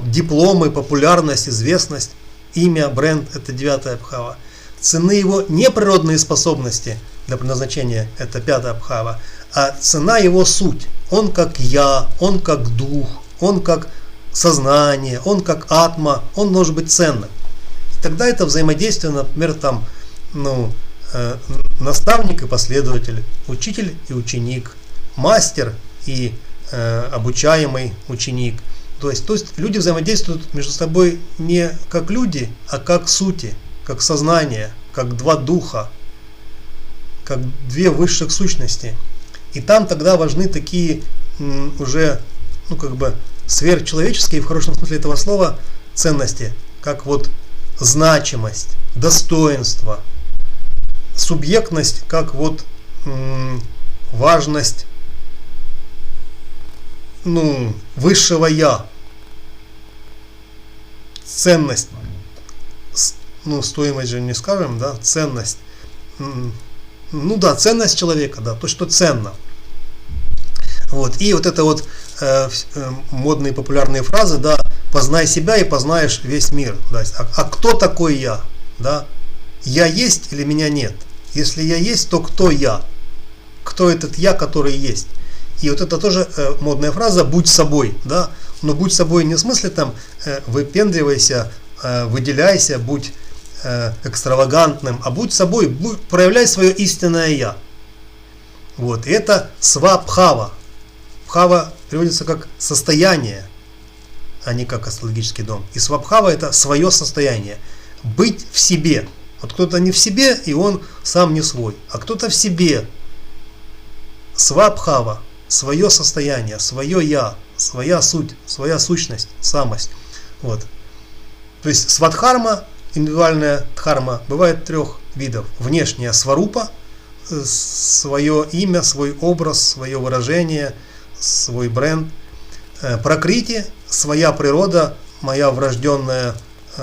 дипломы, популярность, известность, имя, бренд — это 9-я Абхава. Цены его не природные способности для предназначения — это 5-я Абхава, а цена его суть. Он как я, он как дух, он как сознание, он как атма, он может быть ценным. И тогда это взаимодействие, например, наставник и последователь, учитель и ученик, мастер и обучаемый ученик. То есть люди взаимодействуют между собой не как люди, а как сути, как сознание, как два духа, как две высших сущности. И там тогда важны такие уже сверхчеловеческие, в хорошем смысле этого слова, ценности, как значимость, достоинство, субъектность, как важность высшего я, ценность, стоимость же не скажем, да, ценность, ценность человека, да, то, что ценно. И это модные популярные фразы, да, познай себя и познаешь весь мир. Да, а кто такой я? Да? Я есть или меня нет? Если я есть, то кто я? Кто этот я, который есть? И это тоже модная фраза «будь собой». Да? Но будь собой не в смысле выпендривайся, выделяйся, будь экстравагантным, а будь собой, проявляй свое истинное я. И это свабхава. Бхава переводится как состояние, а не как астрологический дом. И свабхава — это свое состояние. Быть в себе. Кто-то не в себе, и он сам не свой. А кто-то в себе. Свабхава — свое состояние, свое я, своя суть, своя сущность, самость. То есть свадхарма, индивидуальная дхарма, бывает 3 видов. Внешняя сварупа, свое имя, свой образ, свое выражение, свой бренд. Пракрити — своя природа, моя врожденная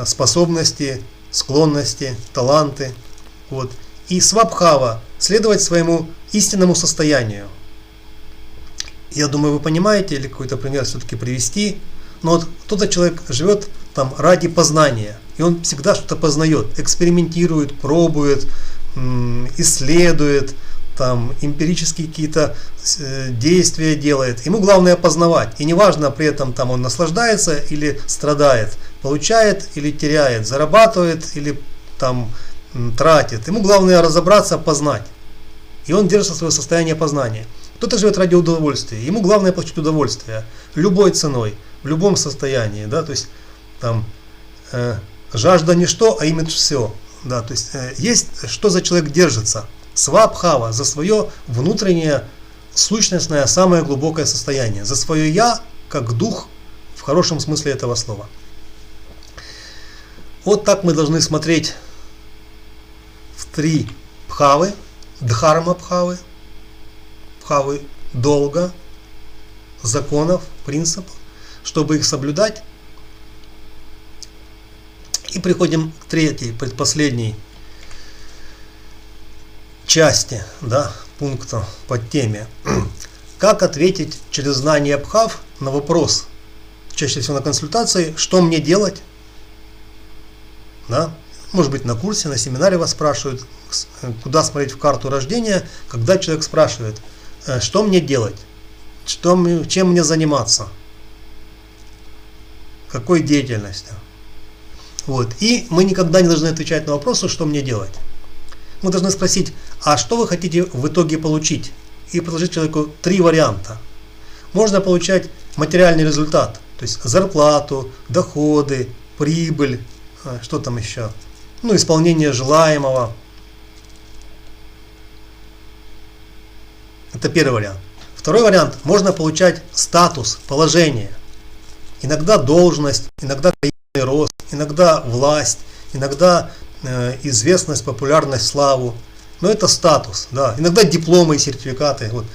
способности, склонности, таланты. И свабхава — следовать своему истинному состоянию. Я думаю, вы понимаете, или какой-то пример все-таки привести. Но кто-то человек живет ради познания, и он всегда что-то познает, экспериментирует, пробует, исследует, там эмпирические какие-то действия делает. Ему главное познавать. И неважно при этом там он наслаждается или страдает, получает или теряет, зарабатывает или там тратит. Ему главное разобраться, познать. И он держится свое состояние познания. Кто-то живет ради удовольствия. Ему главное получить удовольствие любой ценой, в любом состоянии. Да? То есть там жажда ничто, а именно все. Да? То есть есть, что за человек держится. Свабхава, за свое внутреннее, сущностное, самое глубокое состояние. За свое я, как дух, в хорошем смысле этого слова. Вот так мы должны смотреть в 3 бхавы, дхарма бхавы, бхавы долга, законов, принципов, чтобы их соблюдать. И приходим к 3-й, предпоследней части, да, пункта под теме. Как ответить через знание бхав на вопрос, чаще всего на консультации, что мне делать? Да? Может быть, на курсе, на семинаре вас спрашивают, куда смотреть в карту рождения, когда человек спрашивает, что мне делать, чем мне заниматься, какой деятельностью. Вот. И мы никогда не должны отвечать на вопросы, что мне делать. Мы должны спросить, а что вы хотите в итоге получить? И предложить человеку 3 варианта. Можно получать материальный результат, то есть зарплату, доходы, прибыль, что там еще? Ну, исполнение желаемого. Это первый вариант. Второй вариант, можно получать статус, положение. Иногда должность, иногда карьерный рост, иногда власть, иногда известность, популярность, славу. Но это статус. Да. Иногда дипломы и сертификаты. Вот.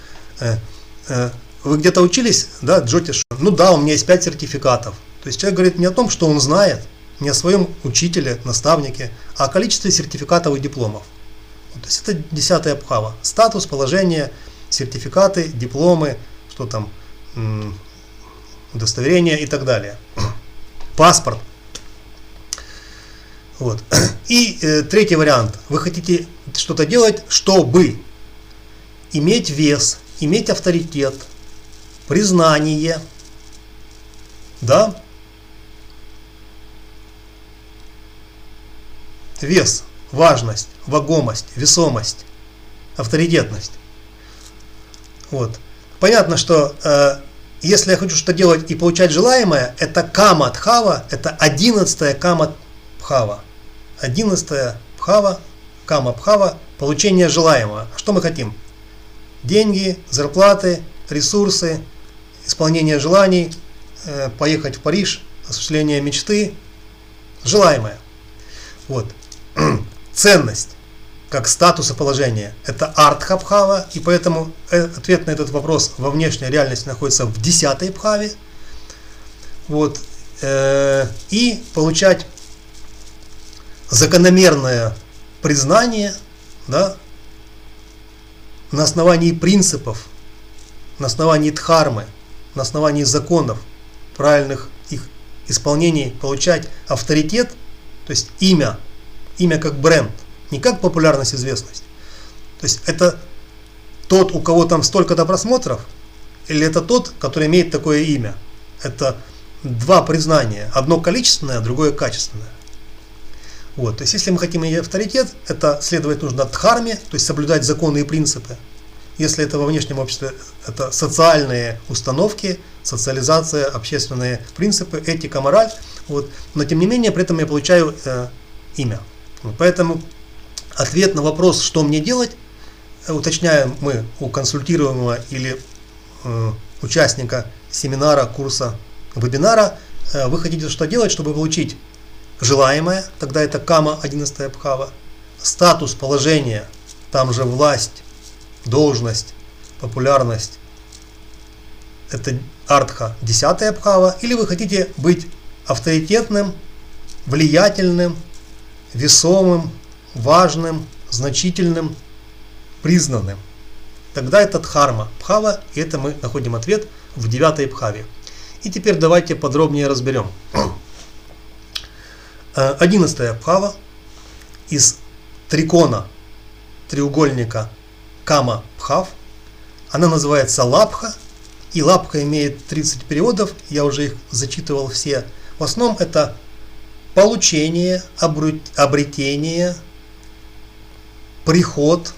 Вы где-то учились, да, джотишу? Ну да, у меня есть 5 сертификатов. То есть человек говорит не о том, что он знает, не о своем учителе, наставнике, а о количестве сертификатов и дипломов. Вот, то есть это 10-я бхава. Статус, положение, сертификаты, дипломы, что там, удостоверения и так далее. Паспорт. Вот. И 3-й вариант. Вы хотите что-то делать, чтобы иметь вес, иметь авторитет, признание, да? Вес, важность, вагомость, весомость, авторитетность. Вот. Понятно, что если я хочу что-то делать и получать желаемое, это кама дхава, это 11-я кама бхава. 11-я бхава, кама бхава, получение желаемого. Что мы хотим? Деньги, зарплаты, ресурсы, исполнение желаний, поехать в Париж, осуществление мечты, желаемое. Вот. Ценность, как статус и положение, это артха бхава, и поэтому ответ на этот вопрос во внешней реальности находится в 10-й бхаве. Вот. И получать закономерное признание, да, на основании принципов, на основании дхармы, на основании законов, правильных их исполнений, получать авторитет, то есть имя как бренд, не как популярность, известность. То есть это тот, у кого там столько-то просмотров, или это тот, который имеет такое имя. Это 2 признания, одно количественное, другое качественное. Вот. То есть если мы хотим иметь авторитет, это следовать нужно дхарме, то есть соблюдать законы и принципы. Если это во внешнем обществе, это социальные установки, социализация, общественные принципы, этика, мораль. Вот. Но тем не менее, при этом я получаю имя. Поэтому ответ на вопрос, что мне делать, уточняем мы у консультируемого или участника семинара, курса, вебинара. Вы хотите что делать, чтобы получить желаемое, тогда это кама, 11-я бхава, статус, положение, там же власть, должность, популярность, это артха, 10-я бхава, или вы хотите быть авторитетным, влиятельным, весомым, важным, значительным, признанным. Тогда это дхарма бхава, и это мы находим ответ в 9-й бхаве. И теперь давайте подробнее разберем. 11-я бхава из трикона, треугольника кама бхав. Она называется лабха. И лабха имеет 30 переводов. Я уже их зачитывал все. В основном это получение, обретение, приход,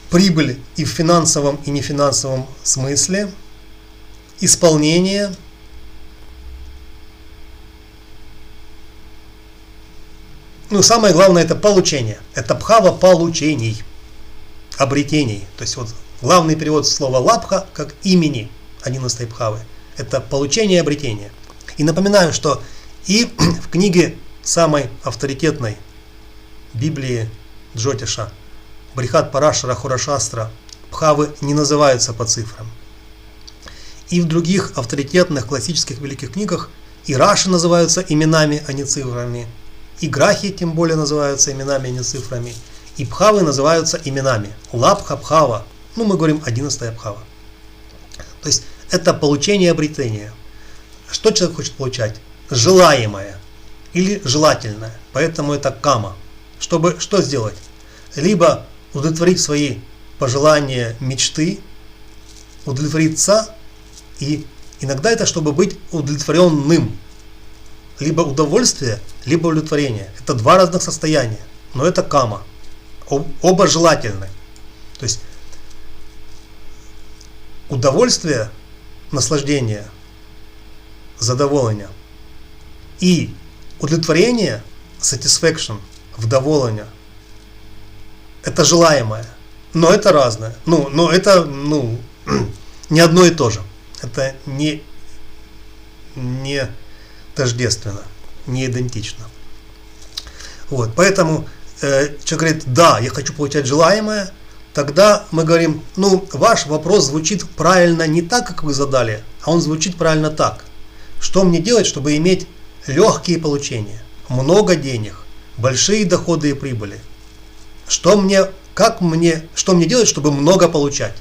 прибыль и в финансовом, и нефинансовом смысле, исполнение, ну, самое главное, это получение. Это бхава получений, обретений. То есть, вот главный перевод слова лабха как имени 11 бхавы. Это получение и обретение. И напоминаю, что и в книге самой авторитетной Библии Джотиша, Брихат Парашара Хурашастра, бхавы не называются по цифрам. И в других авторитетных классических великих книгах и раши называются именами, а не цифрами. И грахи тем более называются именами, а не цифрами. И бхавы называются именами. Лабха бхава. Ну, мы говорим 11 бхава. То есть это получение и обретение. Что человек хочет получать? Желаемое или желательное. Поэтому это кама. Чтобы что сделать? Либо удовлетворить свои пожелания, мечты, удовлетвориться, и иногда это чтобы быть удовлетворенным. Либо удовольствие, либо удовлетворение. Это два разных состояния, но это кама. Оба желательны. То есть удовольствие, наслаждение, задоволение и удовлетворение, satisfaction, вдоволение, это желаемое, но это разное. Но это не одно и то же. Это не тождественно, не идентично. Вот, поэтому человек говорит, да, я хочу получать желаемое, тогда мы говорим, ваш вопрос звучит правильно не так, как вы задали, а он звучит правильно так. Что мне делать, чтобы иметь легкие получения, много денег, большие доходы и прибыли? Что мне делать, чтобы много получать?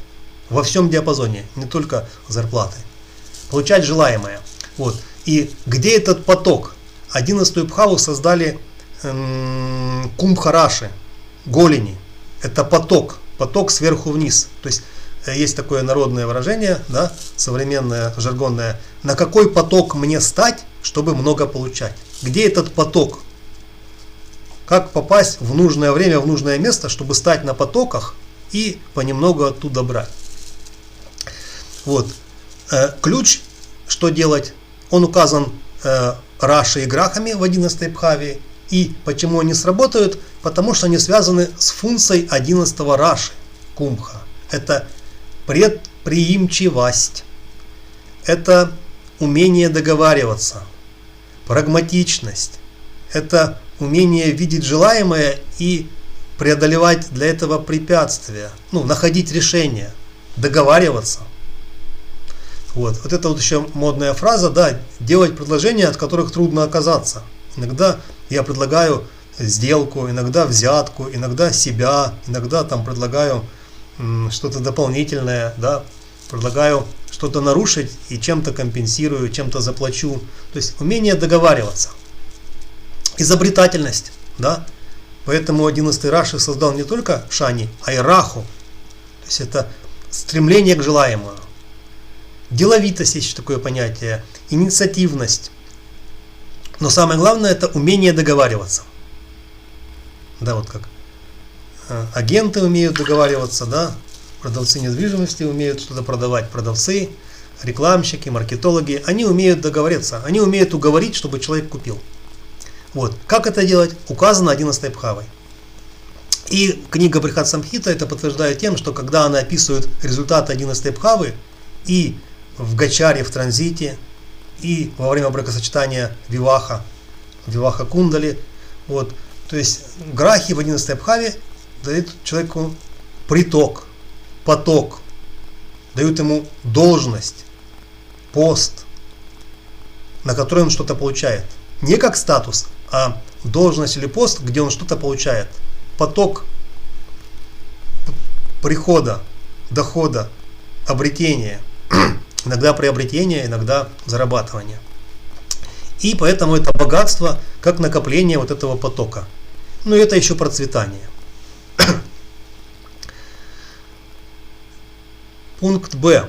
Во всем диапазоне, не только зарплаты. Получать желаемое. Вот. И где этот поток? 11-ю бхаву создали кумбхараши, голени. Это поток сверху вниз. То есть есть такое народное выражение, да, современное, жаргонное. На какой поток мне стать, чтобы много получать? Где этот поток? Как попасть в нужное время, в нужное место, чтобы стать на потоках и понемногу оттуда брать? Вот. Ключ, что делать, он указан раши и грахами в 11-й бхаве. И почему они сработают? Потому что они связаны с функцией 11-го раши, кумбха. Это предприимчивость. Это умение договариваться. Прагматичность. Это умение видеть желаемое и преодолевать для этого препятствия. Находить решения. Договариваться. Вот это вот еще модная фраза, да, делать предложения, от которых трудно отказаться. Иногда я предлагаю сделку, иногда взятку, иногда себя, иногда предлагаю что-то дополнительное, да, предлагаю что-то нарушить и чем-то компенсирую, чем-то заплачу. То есть умение договариваться. Изобретательность, да. Поэтому 11-й раши создал не только шани, а и раху. То есть это стремление к желаемому. Деловитость есть такое понятие, инициативность. Но самое главное это умение договариваться. Да, вот как агенты умеют договариваться, да, продавцы недвижимости умеют что-то продавать, продавцы, рекламщики, маркетологи, они умеют договориться, они умеют уговорить, чтобы человек купил. Вот. Как это делать? Указано 11-й бхавой. И книга Брихат Самхита это подтверждает тем, что когда она описывает результаты 11-й бхавы и в гачаре, в транзите, и во время бракосочетания виваха кундали, вот, то есть грахи в 11-й бхаве дают человеку приток, поток, дают ему должность, пост, на который он что-то получает. Не как статус, а должность или пост, где он что-то получает. Поток прихода, дохода, обретения. Иногда приобретение, иногда зарабатывание. И поэтому это богатство как накопление вот этого потока. Но это еще процветание. Пункт Б.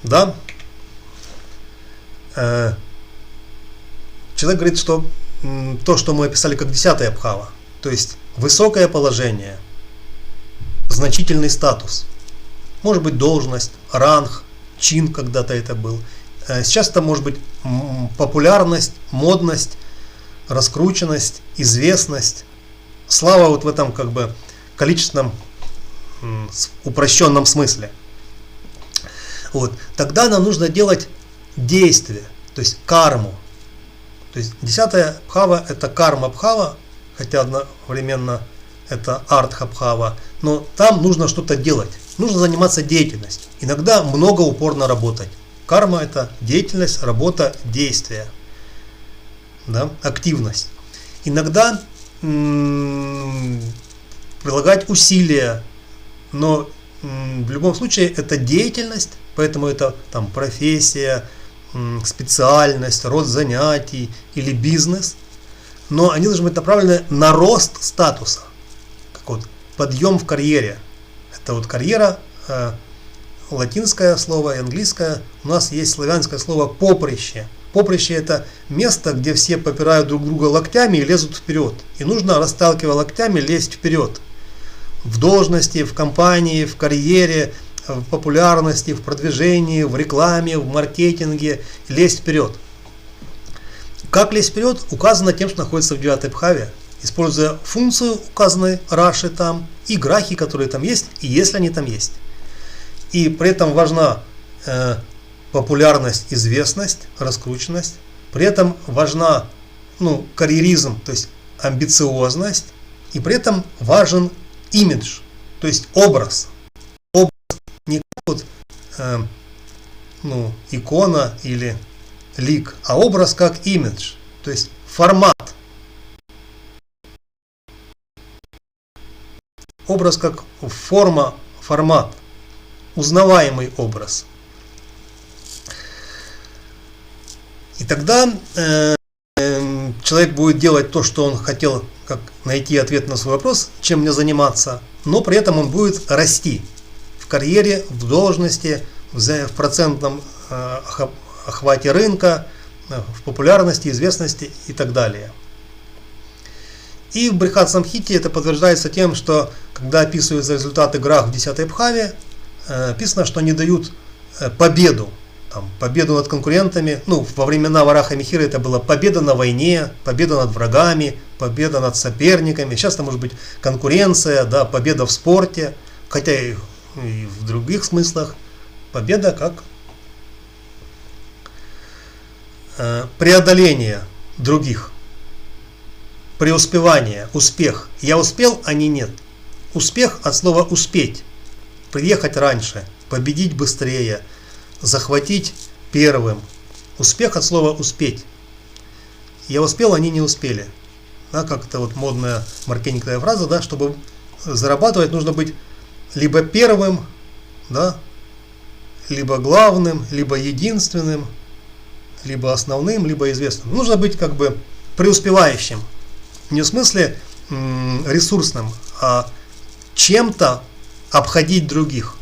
Да? Человек говорит, что то, что мы описали как 10-я абхава, то есть высокое положение, значительный статус, может быть должность, ранг, чин когда-то это был. Сейчас это может быть популярность, модность, раскрученность, известность, слава вот в этом как бы количественном упрощенном смысле. Вот. Тогда нам нужно делать действие, то есть карму. То есть 10-я абхава это карма абхава, хотя одновременно это артха абхава, но там нужно что-то делать, нужно заниматься деятельностью. Иногда много упорно работать. Карма это деятельность, работа, действие, да? Активность. Иногда прилагать усилия, но в любом случае это деятельность, поэтому это там профессия, специальность, род занятий или бизнес, но они должны быть направлены на рост статуса, как вот подъем в карьере. Это вот карьера, латинское слово и английское, у нас есть славянское слово поприще. Поприще это место, где все попирают друг друга локтями и лезут вперед. И нужно, расталкивая локтями, лезть вперед. В должности, в компании, в карьере, в популярности, в продвижении, в рекламе, в маркетинге, лезть вперед. Как лезть вперед, указано тем, что находится в 9-й абхаве, используя функцию, указанной Раши там, и грахи, которые там есть, и если они там есть. И при этом важна популярность, известность, раскрученность. При этом важна карьеризм, то есть амбициозность. И при этом важен имидж, то есть образ. Образ не как вот, икона или лик, а образ как имидж, то есть формат. Образ как форма, формат. Узнаваемый образ. И тогда человек будет делать то, что он хотел, как найти ответ на свой вопрос, чем мне заниматься, но при этом он будет расти в карьере, в должности, в процентном охвате рынка, в популярности, известности и так далее. И в Брихат Самхите это подтверждается тем, что когда описываются результаты грах в 10-й абхаве, написано, что они дают победу. Победу над конкурентами. Во времена Вараха Михира это была победа на войне, победа над врагами, победа над соперниками. Сейчас это может быть конкуренция, да, победа в спорте, хотя и в других смыслах. Победа как преодоление других, преуспевание, успех. Я успел, они нет. Успех от слова успеть. Приехать раньше, победить быстрее, захватить первым. Успех от слова успеть. Я успел, они не успели. Да, как это вот модная маркетинговая фраза, да, чтобы зарабатывать, нужно быть либо первым, да, либо главным, либо единственным, либо основным, либо известным. Нужно быть как бы преуспевающим. Не в смысле ресурсным, а чем-то обходить других.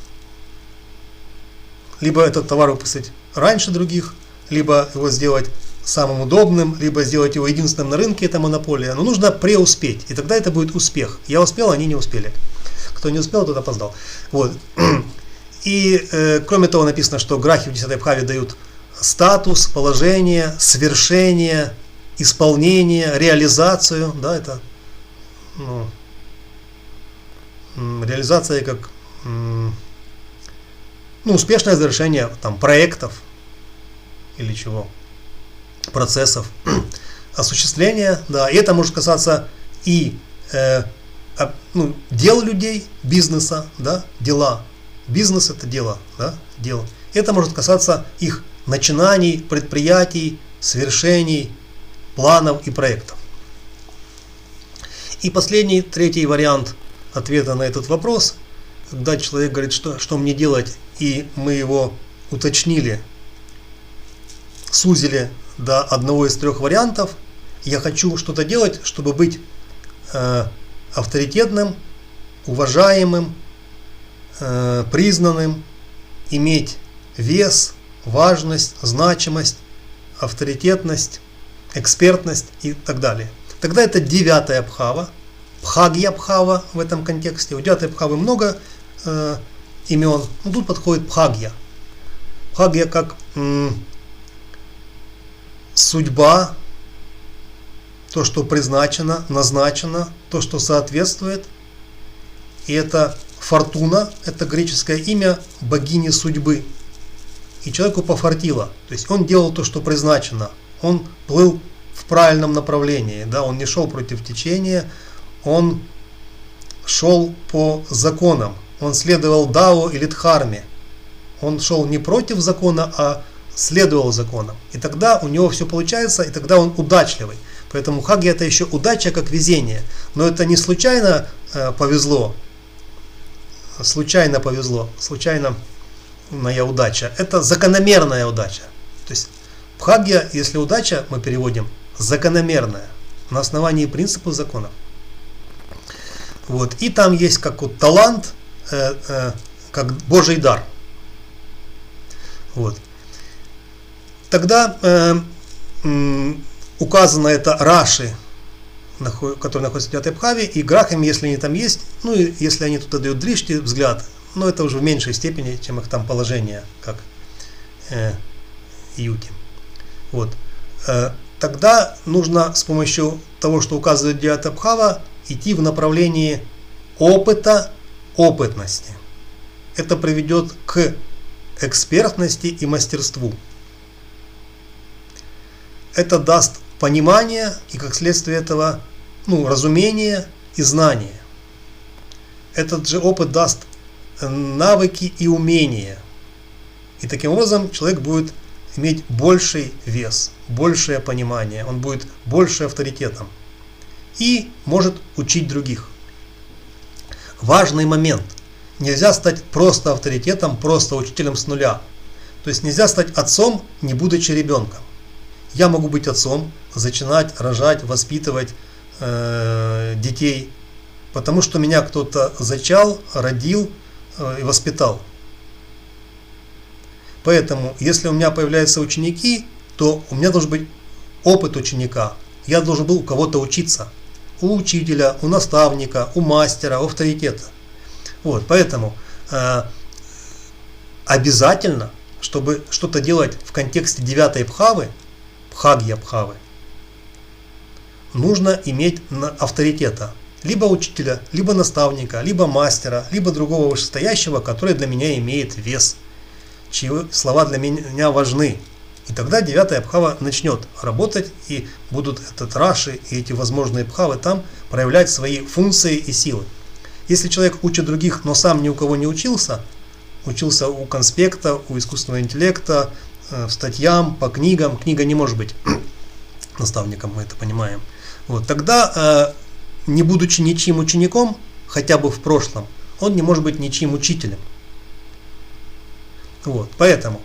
Либо этот товар выпустить раньше других, либо его сделать самым удобным, либо сделать его единственным на рынке, это монополия. Но нужно преуспеть, и тогда это будет успех. Я успел, они не успели. Кто не успел, тот опоздал. Вот. И кроме того написано, что грахи в 10-й абхаве дают статус, положение, свершение, исполнение, реализацию. Да, это реализация как успешное завершение проектов или чего, процессов, осуществление, да, и это может касаться и дел людей, бизнеса, да, дела. Бизнес это дело, да, дело. Это может касаться их начинаний, предприятий, свершений, планов и проектов. И последний, третий вариант ответа на этот вопрос, когда человек говорит, что мне делать, и мы его уточнили, сузили до одного из трех вариантов. Я хочу что-то делать, чтобы быть авторитетным, уважаемым, признанным, иметь вес, важность, значимость, авторитетность, экспертность и так далее. Тогда это 9-я Абхава, Бхагья Абхава в этом контексте. У 9-й Абхавы много имен, но тут подходит Бхагья. Бхагья как судьба, то, что призначено, назначено, то, что соответствует. И это Фортуна, это греческое имя богини судьбы. И человеку пофартило. То есть он делал то, что призначено. Он плыл в правильном направлении. Да? Он не шел против течения, он шел по законам. Он следовал Дао или Дхарме. Он шел не против закона, а следовал законам. И тогда у него все получается, и тогда он удачливый. Поэтому Бхагья это еще удача как везение. Но это не случайно повезло. Случайная удача. Это закономерная удача. То есть Бхагья, если удача, мы переводим закономерная, на основании принципов законов. Вот. И там есть как вот талант, как Божий дар. Вот. Тогда указано это Раши, который находится в 9-й Абхаве, и Грахами, если они там есть, ну и если они туда дают дришти, взгляд, но это уже в меньшей степени, чем их там положение, как Юти. Вот. Тогда нужно с помощью того, что указывает 9-я Абхава, идти в направлении опыта, опытности. Это приведет к экспертности и мастерству. Это даст понимание и, как следствие этого, разумение и знание. Этот же опыт даст навыки и умения. И таким образом человек будет иметь больший вес, большее понимание, он будет больше авторитетом и может учить других. Важный момент. Нельзя стать просто авторитетом, просто учителем с нуля. То есть нельзя стать отцом, не будучи ребенком. Я могу быть отцом, зачинать, рожать, воспитывать детей, потому что меня кто-то зачал, родил и воспитал. Поэтому, если у меня появляются ученики, то у меня должен быть опыт ученика. Я должен был у кого-то учиться. У учителя, у наставника, у мастера, у авторитета. Вот, поэтому обязательно, чтобы что-то делать в контексте 9-й Абхавы, Бхагья Абхавы, нужно иметь авторитета. Либо учителя, либо наставника, либо мастера, либо другого вышестоящего, который для меня имеет вес, чьи слова для меня важны. И тогда 9-я Абхава начнет работать, и будут этот Раши и эти возможные Абхавы там проявлять свои функции и силы. Если человек учит других, но сам ни у кого не учился у конспекта, у искусственного интеллекта, статьям, по книгам, книга не может быть наставником, мы это понимаем. Вот, тогда, не будучи ничьим учеником, хотя бы в прошлом, он не может быть ничьим учителем. Вот, поэтому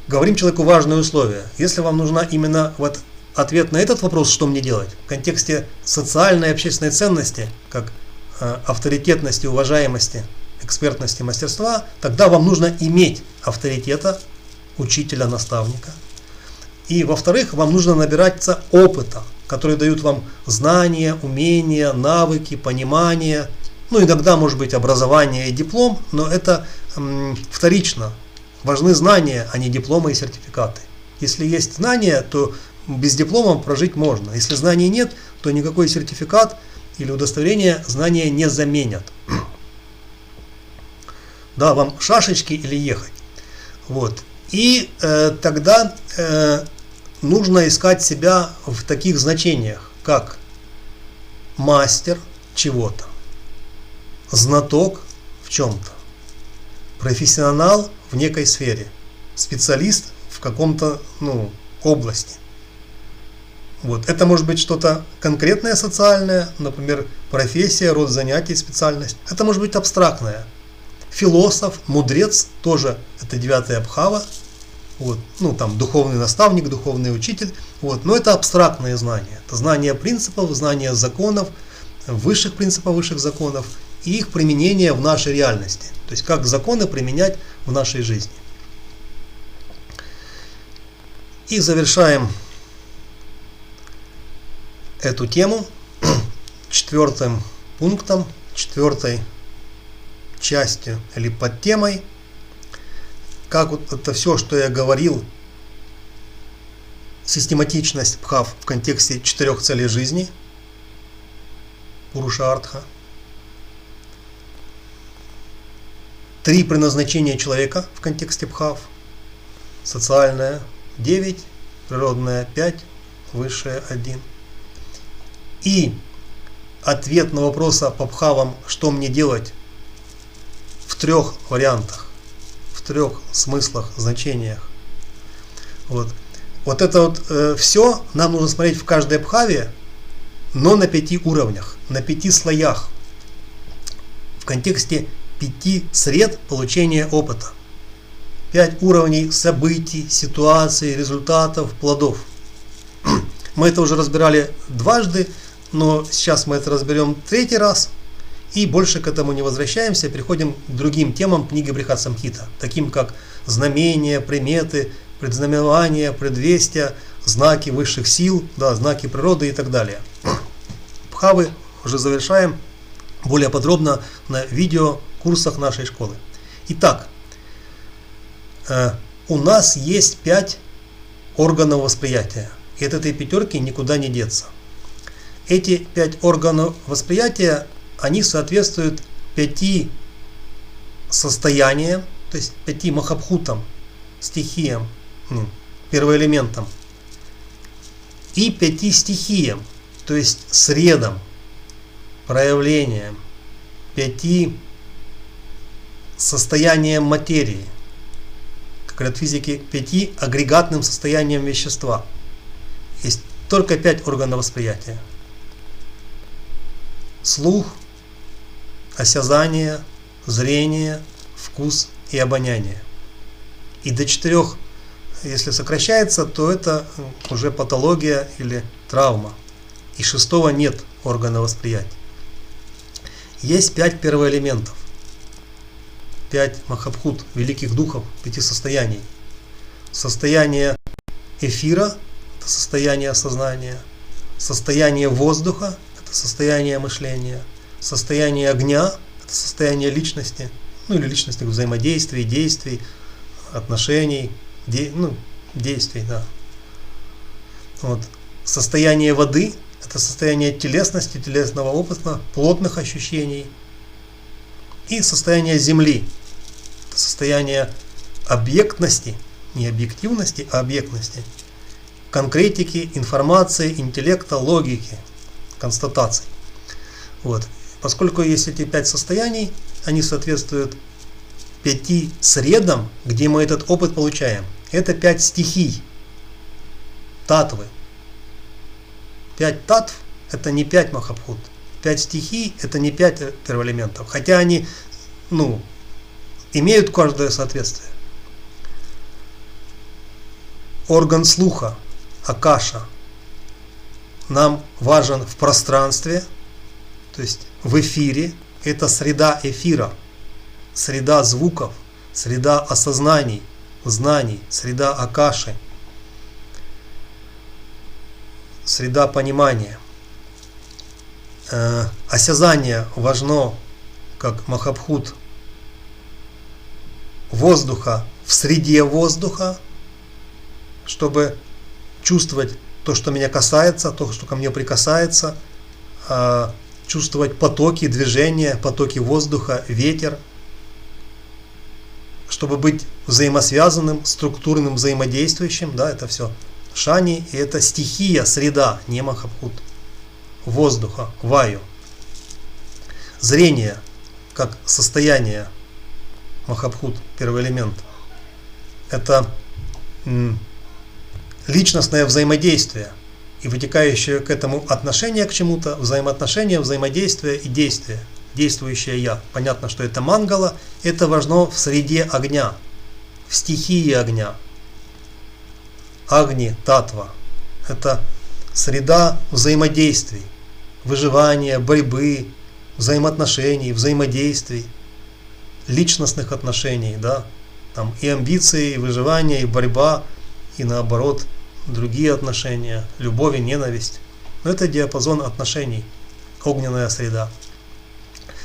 говорим человеку важное условие. Если вам нужна именно вот ответ на этот вопрос, что мне делать, в контексте социальной и общественной ценности, как авторитетности, уважаемости, экспертности, мастерства, тогда вам нужно иметь авторитета, учителя, наставника. И, во-вторых, вам нужно набираться опыта, который дают вам знания, умения, навыки, понимание. Иногда может быть образование и диплом, но это вторично. Важны знания, а не дипломы и сертификаты. Если есть знания, то без диплома прожить можно. Если знаний нет, то никакой сертификат или удостоверение знания не заменят. Да, вам шашечки или ехать. Вот. И тогда нужно искать себя в таких значениях, как мастер чего-то, знаток в чем-то, профессионал в некой сфере, специалист в каком-то области. Вот. Это может быть что-то конкретное социальное, например, профессия, род занятий, специальность. Это может быть абстрактное. Философ, мудрец, тоже это 9-я Абхава. Вот. Там духовный наставник, духовный учитель. Вот. Но это абстрактные знания. Это знание принципов, знание законов, высших принципов, высших законов и их применение в нашей реальности. То есть как законы применять в нашей жизни. И завершаем эту тему четвертым пунктом, четвертой частью или подтемой. Как вот это все, что я говорил, систематичность бхав в контексте 4 целей жизни, Пурушартха, 3 предназначения человека в контексте бхав, социальное 9, природное 5, высшее 1. И ответ на вопрос по бхавам, что мне делать, в 3 вариантах, в 3 смыслах, значениях. Вот это вот все нам нужно смотреть в каждой бхаве, но на 5 уровнях, на 5 слоях, в контексте 5 сред получения опыта. 5 уровней событий, ситуаций, результатов, плодов. Мы это уже разбирали дважды, но сейчас мы это разберем 3-й раз. И больше к этому не возвращаемся, переходим к другим темам книги Брихат-самхита, таким как знамения, приметы, предзнаменования, предвестия, знаки высших сил, да, знаки природы и так далее. Бхавы уже завершаем более подробно на видеокурсах нашей школы. Итак, у нас есть 5 органов восприятия, и от этой 5 никуда не деться. Эти 5 органов восприятия, они соответствуют 5 состояниям, то есть 5 махабхутам, стихиям, первоэлементам, и 5 стихиям, то есть средам, проявлениям, 5 состояниям материи, как говорят физики, 5 агрегатным состояниям вещества. Есть только 5 органов восприятия. Слух, осязание, зрение, вкус и обоняние. И до 4, если сокращается, то это уже патология или травма. И 6-го нет органа восприятия. Есть 5 первоэлементов. 5 махабхут, великих духов, 5 состояний. Состояние эфира, это состояние сознания. Состояние воздуха, это состояние мышления. Состояние огня, это состояние личности, или личностных взаимодействий, действий, отношений, действий, да. Состояние воды, это состояние телесности, телесного опыта, плотных ощущений. И состояние земли, это состояние объектности, не объективности, а объектности, конкретики, информации, интеллекта, логики, констатаций. Поскольку есть эти 5 состояний, они соответствуют 5 средам, где мы этот опыт получаем. Это 5 стихий, татвы. 5 татв – это не 5 махабхут. 5 стихий – это не 5 первоэлементов. Хотя они, имеют каждое соответствие. Орган слуха, акаша, нам важен в пространстве, то есть в эфире. Это среда эфира, среда звуков, среда осознаний, знаний, среда акаши, среда понимания. Осязание важно как махабхут воздуха в среде воздуха, чтобы чувствовать то, что меня касается, то, что ко мне прикасается, чувствовать потоки движения, потоки воздуха, ветер, чтобы быть взаимосвязанным, структурным, взаимодействующим, да, это все шани, и это стихия, среда, не махабхут, воздуха, ваю. Зрение, как состояние махабхут, первый элемент, это личностное взаимодействие и вытекающее к этому отношение к чему-то, взаимоотношения, взаимодействие и действие, действующее я. Понятно, что это мангала, это важно в среде огня, в стихии огня. Агни, татва – это среда взаимодействий, выживания, борьбы, взаимоотношений, взаимодействий, личностных отношений, да, там и амбиции, и выживание, и борьба, и наоборот, другие отношения, любовь и ненависть. Но это диапазон отношений, огненная среда.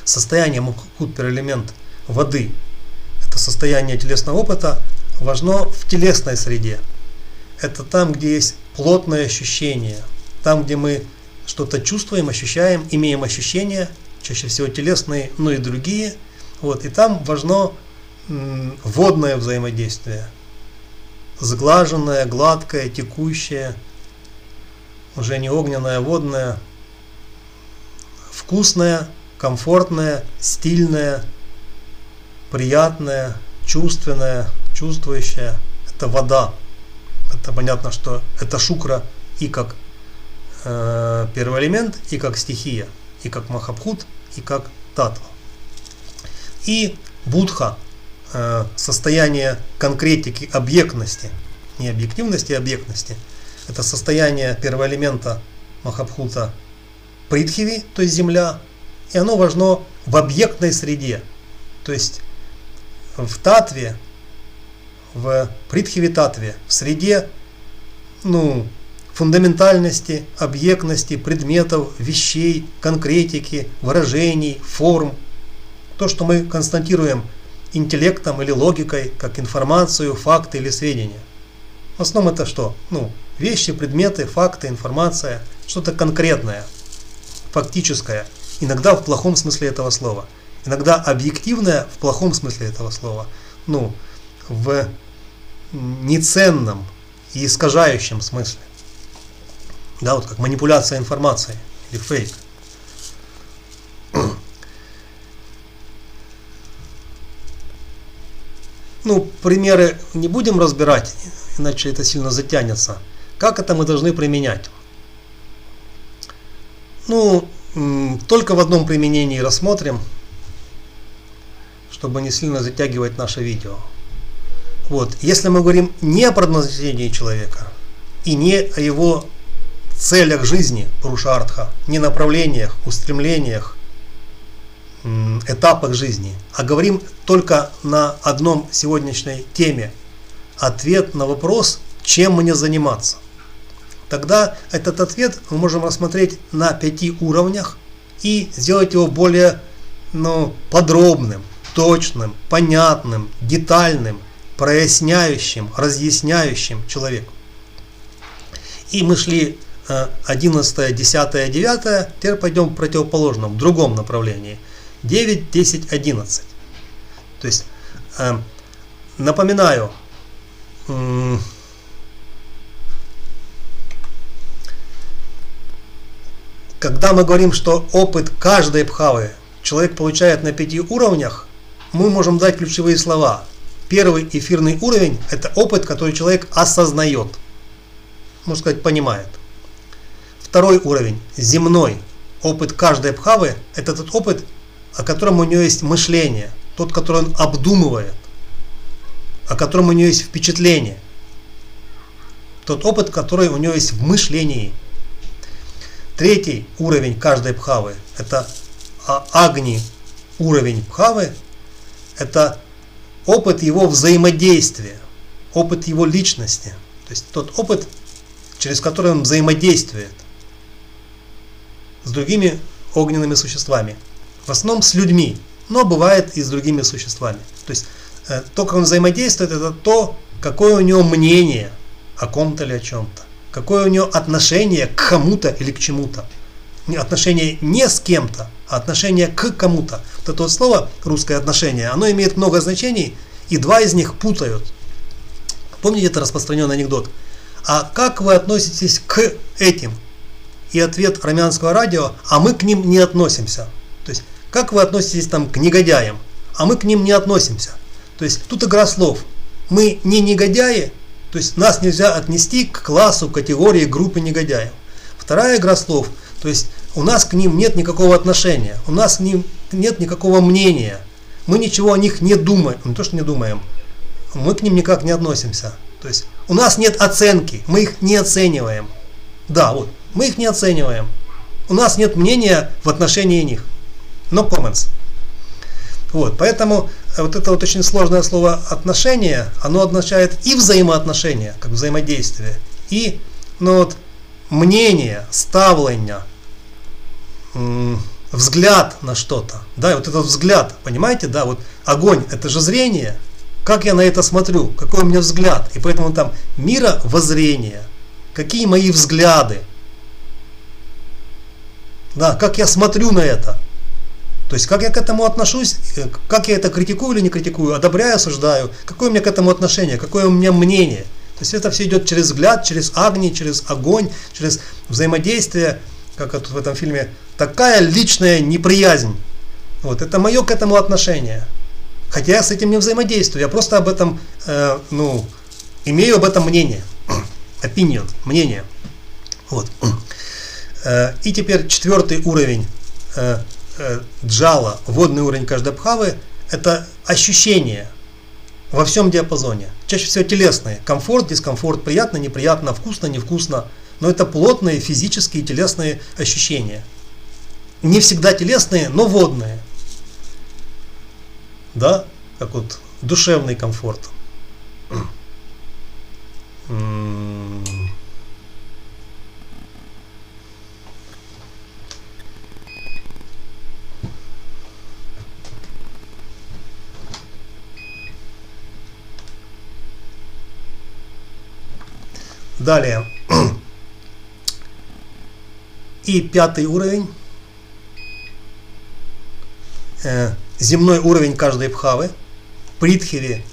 Состояние Махабхут перэлемент воды, это состояние телесного опыта, важно в телесной среде. Это там, где есть плотное ощущение, там, где мы что-то чувствуем, ощущаем, имеем ощущения, чаще всего телесные, но и другие. Вот, и там важно водное взаимодействие, сглаженное, гладкое, текущее, уже не огненное, а водное, вкусное, комфортное, стильное, приятное, чувственное, чувствующее. Это вода. Это понятно, что это шукра и как первый элемент, и как стихия, и как Махабхут, и как татва. И будха, состояние конкретики, объектности, не объективности, а объектности. Это состояние первого элемента Махабхута Притхиви, то есть земля, и оно важно в объектной среде, то есть в татве, в Притхиви татве, в среде фундаментальности, объектности, предметов, вещей, конкретики, выражений, форм. То, что мы констатируем интеллектом или логикой, как информацию, факты или сведения. В основном это что? Вещи, предметы, факты, информация, что-то конкретное, фактическое. Иногда в плохом смысле этого слова. Иногда объективное в плохом смысле этого слова. В неценном и искажающем смысле. Да, вот как манипуляция информацией или фейк. Примеры не будем разбирать, иначе это сильно затянется. Как это мы должны применять? Только в одном применении рассмотрим, чтобы не сильно затягивать наше видео. Вот, если мы говорим не о предназначении человека и не о его целях жизни, пурушартха, не направлениях, устремлениях, этапах жизни, а говорим только на одном сегодняшней теме, ответ на вопрос, чем мне заниматься. Тогда этот ответ мы можем рассмотреть на 5 уровнях и сделать его более подробным, точным, понятным, детальным, проясняющим, разъясняющим человеку. И мы шли 11, 10, 9, теперь пойдем в противоположном, в другом направлении. 9, 10, 11. То есть, напоминаю, когда мы говорим, что опыт каждой бхавы человек получает на 5 уровнях, мы можем дать ключевые слова. Первый эфирный уровень – это опыт, который человек осознает, можно сказать, понимает. Второй уровень – земной. Опыт каждой бхавы – это тот опыт, о котором у него есть мышление, тот, который он обдумывает, о котором у него есть впечатление, тот опыт, который у него есть в мышлении. Третий уровень каждой бхавы – это агни уровень бхавы, это опыт его взаимодействия, опыт его личности, то есть тот опыт, через который он взаимодействует с другими огненными существами. В основном с людьми, но бывает и с другими существами. То есть то, как он взаимодействует, это то, какое у него мнение о ком-то или о чем-то. Какое у него отношение к кому-то или к чему-то. Отношение не с кем-то, а отношение к кому-то. Вот это вот слово, русское отношение, оно имеет много значений, и 2 из них путают. Помните, это распространенный анекдот? А как вы относитесь к этим? И ответ армянского радио, а мы к ним не относимся. То есть, как вы относитесь к негодяям, а мы к ним не относимся. То есть, тут игра слов. Мы не негодяи, то есть, нас нельзя отнести к классу, категории, группы негодяев. Вторая игра слов, то есть, у нас к ним нет никакого отношения, у нас к ним нет никакого мнения. Мы ничего о них не думаем, не то, что не думаем, мы к ним никак не относимся. То есть, у нас нет оценки, мы их не оцениваем. Да, вот, мы их не оцениваем. У нас нет мнения в отношении них. no comments. Вот, поэтому вот это вот очень сложное слово отношения, оно означает и взаимоотношения, как взаимодействие, и мнение, ставлення, взгляд на что-то. Да, и вот этот взгляд, понимаете, да, вот огонь, это же зрение. Как я на это смотрю, какой у меня взгляд. И поэтому там мировоззрение, какие мои взгляды. Да, как я смотрю на это. То есть, как я к этому отношусь, как я это критикую или не критикую, одобряю, осуждаю, какое у меня к этому отношение, какое у меня мнение. То есть, это все идет через взгляд, через огонь, через огонь, через взаимодействие, как вот в этом фильме, такая личная неприязнь. Вот, это мое к этому отношение. Хотя я с этим не взаимодействую, я просто об этом, имею об этом мнение. Opinion, мнение. Вот. И теперь 4-й уровень джала, водный уровень каждой абхавы, это ощущения во всем диапазоне. Чаще всего телесные. Комфорт, дискомфорт, приятно, неприятно, вкусно, невкусно. Но это плотные физические телесные ощущения. Не всегда телесные, но водные. Да, как вот душевный комфорт. Далее. И 5-й уровень. Земной уровень каждой абхавы. Притхиви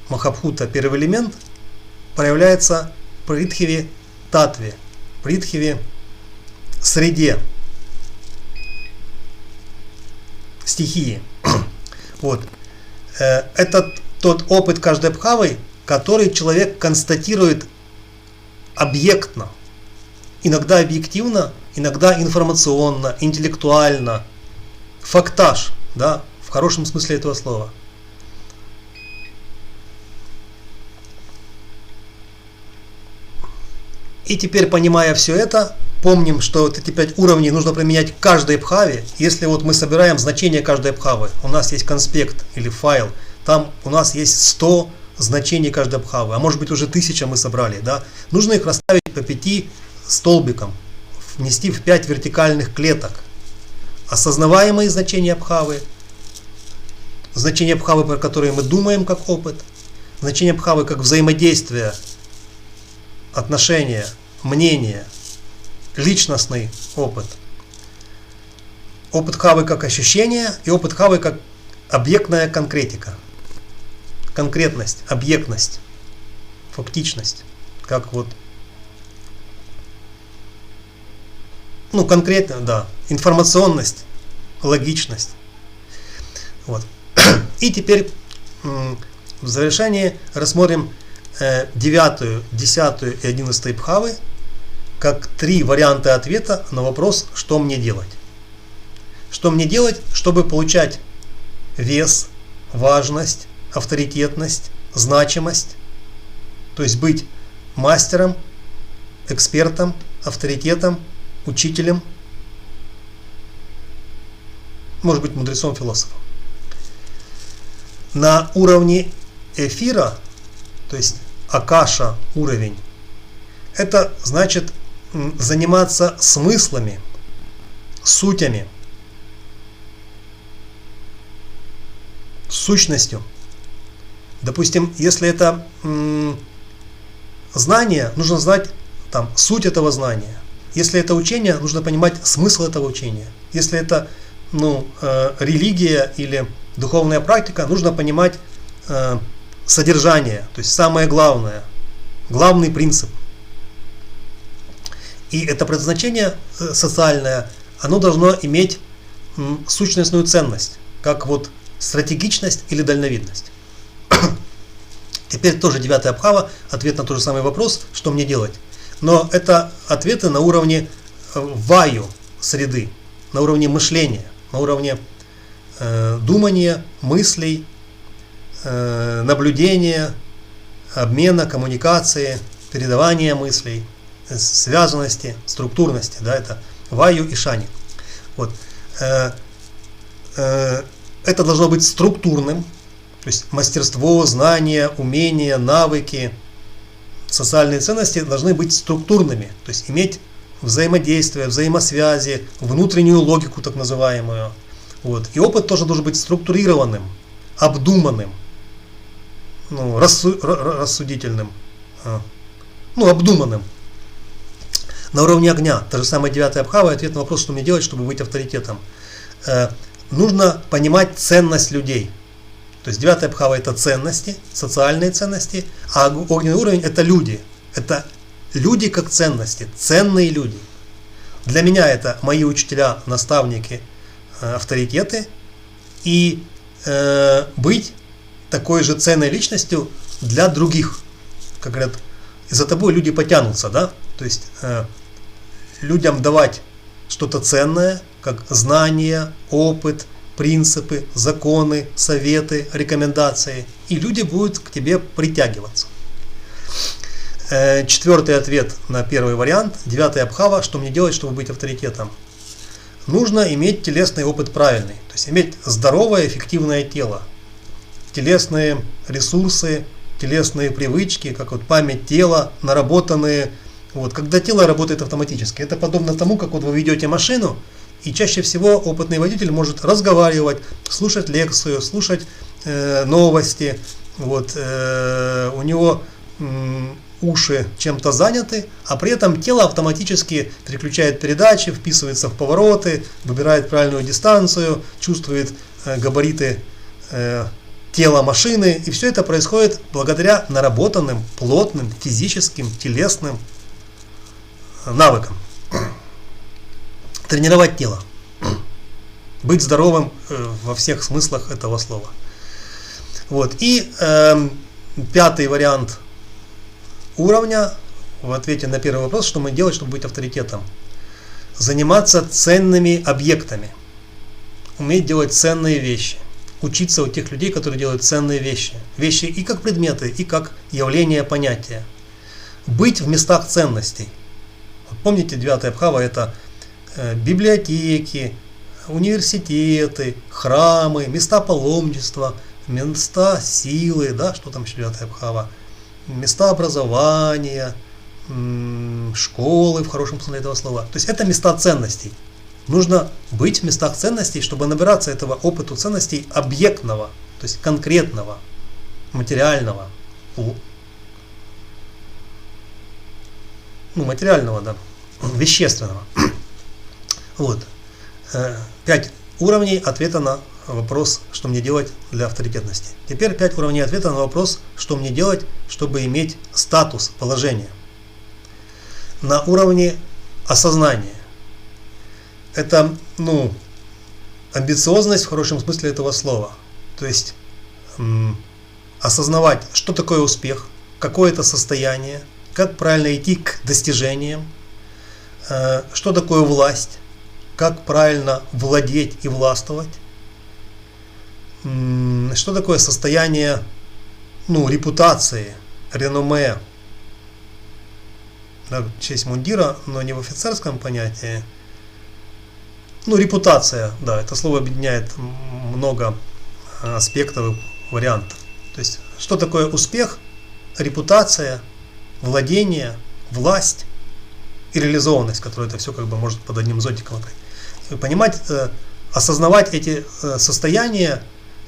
Махабхута, первый элемент, проявляется Притхиви Татве, Притхиви среде, стихии. Вот. Это тот опыт каждой абхавы, который человек констатирует объектно, иногда объективно, иногда информационно, интеллектуально, фактаж, да, в хорошем смысле этого слова. И теперь, понимая все это, помним, что вот эти 5 уровней нужно применять к каждой абхаве. Если вот мы собираем значение каждой абхавы, у нас есть конспект или файл, там у нас есть 100 значений каждой абхавы, а может быть уже 1000 мы собрали, да, нужно их расставить по 5 столбикам, внести в 5 вертикальных клеток. Осознаваемые значения абхавы, значения абхавы, про которые мы думаем как опыт, значения абхавы как взаимодействие, отношения, мнение, личностный опыт, опыт хавы как ощущение и опыт хавы как объектная конкретика, конкретность, объектность, фактичность, как вот, конкретно, да, информационность, логичность. Вот. И теперь в завершении рассмотрим 9, 10 и 11 бхавы как 3 варианта ответа на вопрос, что мне делать. Что мне делать, чтобы получать вес, важность, авторитетность, значимость, то есть быть мастером, экспертом, авторитетом, учителем, может быть мудрецом, философом. На уровне эфира, то есть акаша уровень, это значит заниматься смыслами, сутями, сущностью. Допустим, если это знание, нужно знать там суть этого знания. Если это учение, нужно понимать смысл этого учения. Если это религия или духовная практика, нужно понимать содержание, то есть самое главное, главный принцип. И это предназначение социальное, оно должно иметь сущностную ценность, как вот стратегичность или дальновидность. Теперь тоже 9-я абхава, ответ на тот же самый вопрос, что мне делать. Но это ответы на уровне ваю среды, на уровне мышления, на уровне думания, мыслей, наблюдения, обмена, коммуникации, передавания мыслей, связанности, структурности. Да, это ваю и шани. Вот. это должно быть структурным, то есть мастерство, знания, умения, навыки, социальные ценности должны быть структурными, то есть иметь взаимодействие, взаимосвязи, внутреннюю логику так называемую. Вот. И опыт тоже должен быть структурированным, обдуманным, рассудительным, обдуманным. На уровне огня, та же самая 9-я абхава, ответ на вопрос, что мне делать, чтобы быть авторитетом. Нужно понимать ценность людей. То есть 9-я абхава это ценности, социальные ценности, а огненный уровень это люди. Это люди как ценности, ценные люди. Для меня это мои учителя, наставники, авторитеты. И быть такой же ценной личностью для других. Как говорят, за тобой люди потянутся, да? То есть людям давать что-то ценное, как знания, опыт, принципы, законы, советы, рекомендации. И люди будут к тебе притягиваться. 4-й ответ на первый вариант. 9-я абхава. Что мне делать, чтобы быть авторитетом? Нужно иметь телесный опыт правильный. То есть иметь здоровое, эффективное тело. Телесные ресурсы, телесные привычки, как вот память тела, наработанные. Вот, когда тело работает автоматически. Это подобно тому, как вот вы ведете машину, и чаще всего опытный водитель может разговаривать, слушать лекцию, слушать новости. Вот, у него уши чем-то заняты, а при этом тело автоматически переключает передачи, вписывается в повороты, выбирает правильную дистанцию, чувствует габариты тела машины. И все это происходит благодаря наработанным, плотным, физическим, телесным навыкам. Тренировать тело. Быть здоровым во всех смыслах этого слова. Вот. И 5-й вариант уровня в ответе на первый вопрос, что мы делать, чтобы быть авторитетом. Заниматься ценными объектами. Уметь делать ценные вещи. Учиться у тех людей, которые делают ценные вещи. Вещи и как предметы, и как явления, понятия. Быть в местах ценностей. Вот помните, 9-я абхава это библиотеки, университеты, храмы, места паломничества, места силы, да, что там еще 9-я абхава, места образования, школы в хорошем смысле этого слова. То есть это места ценностей. Нужно быть в местах ценностей, чтобы набираться этого опыта ценностей объектного, то есть конкретного, материального. Материального, да, вещественного. Вот. 5 уровней ответа на вопрос, что мне делать для авторитетности. Теперь 5 уровней ответа на вопрос, что мне делать, чтобы иметь статус, положение. На уровне осознания. Это, амбициозность в хорошем смысле этого слова. То есть осознавать, что такое успех, какое это состояние, как правильно идти к достижениям, что такое власть, как правильно владеть и властвовать, что такое состояние репутации, реноме, да, честь мундира, но не в офицерском понятии. Репутация, да, это слово объединяет много аспектов и вариантов. То есть, что такое успех, репутация, владение, власть и реализованность, которая это все может под одним зонтиком. Понимать, осознавать эти состояния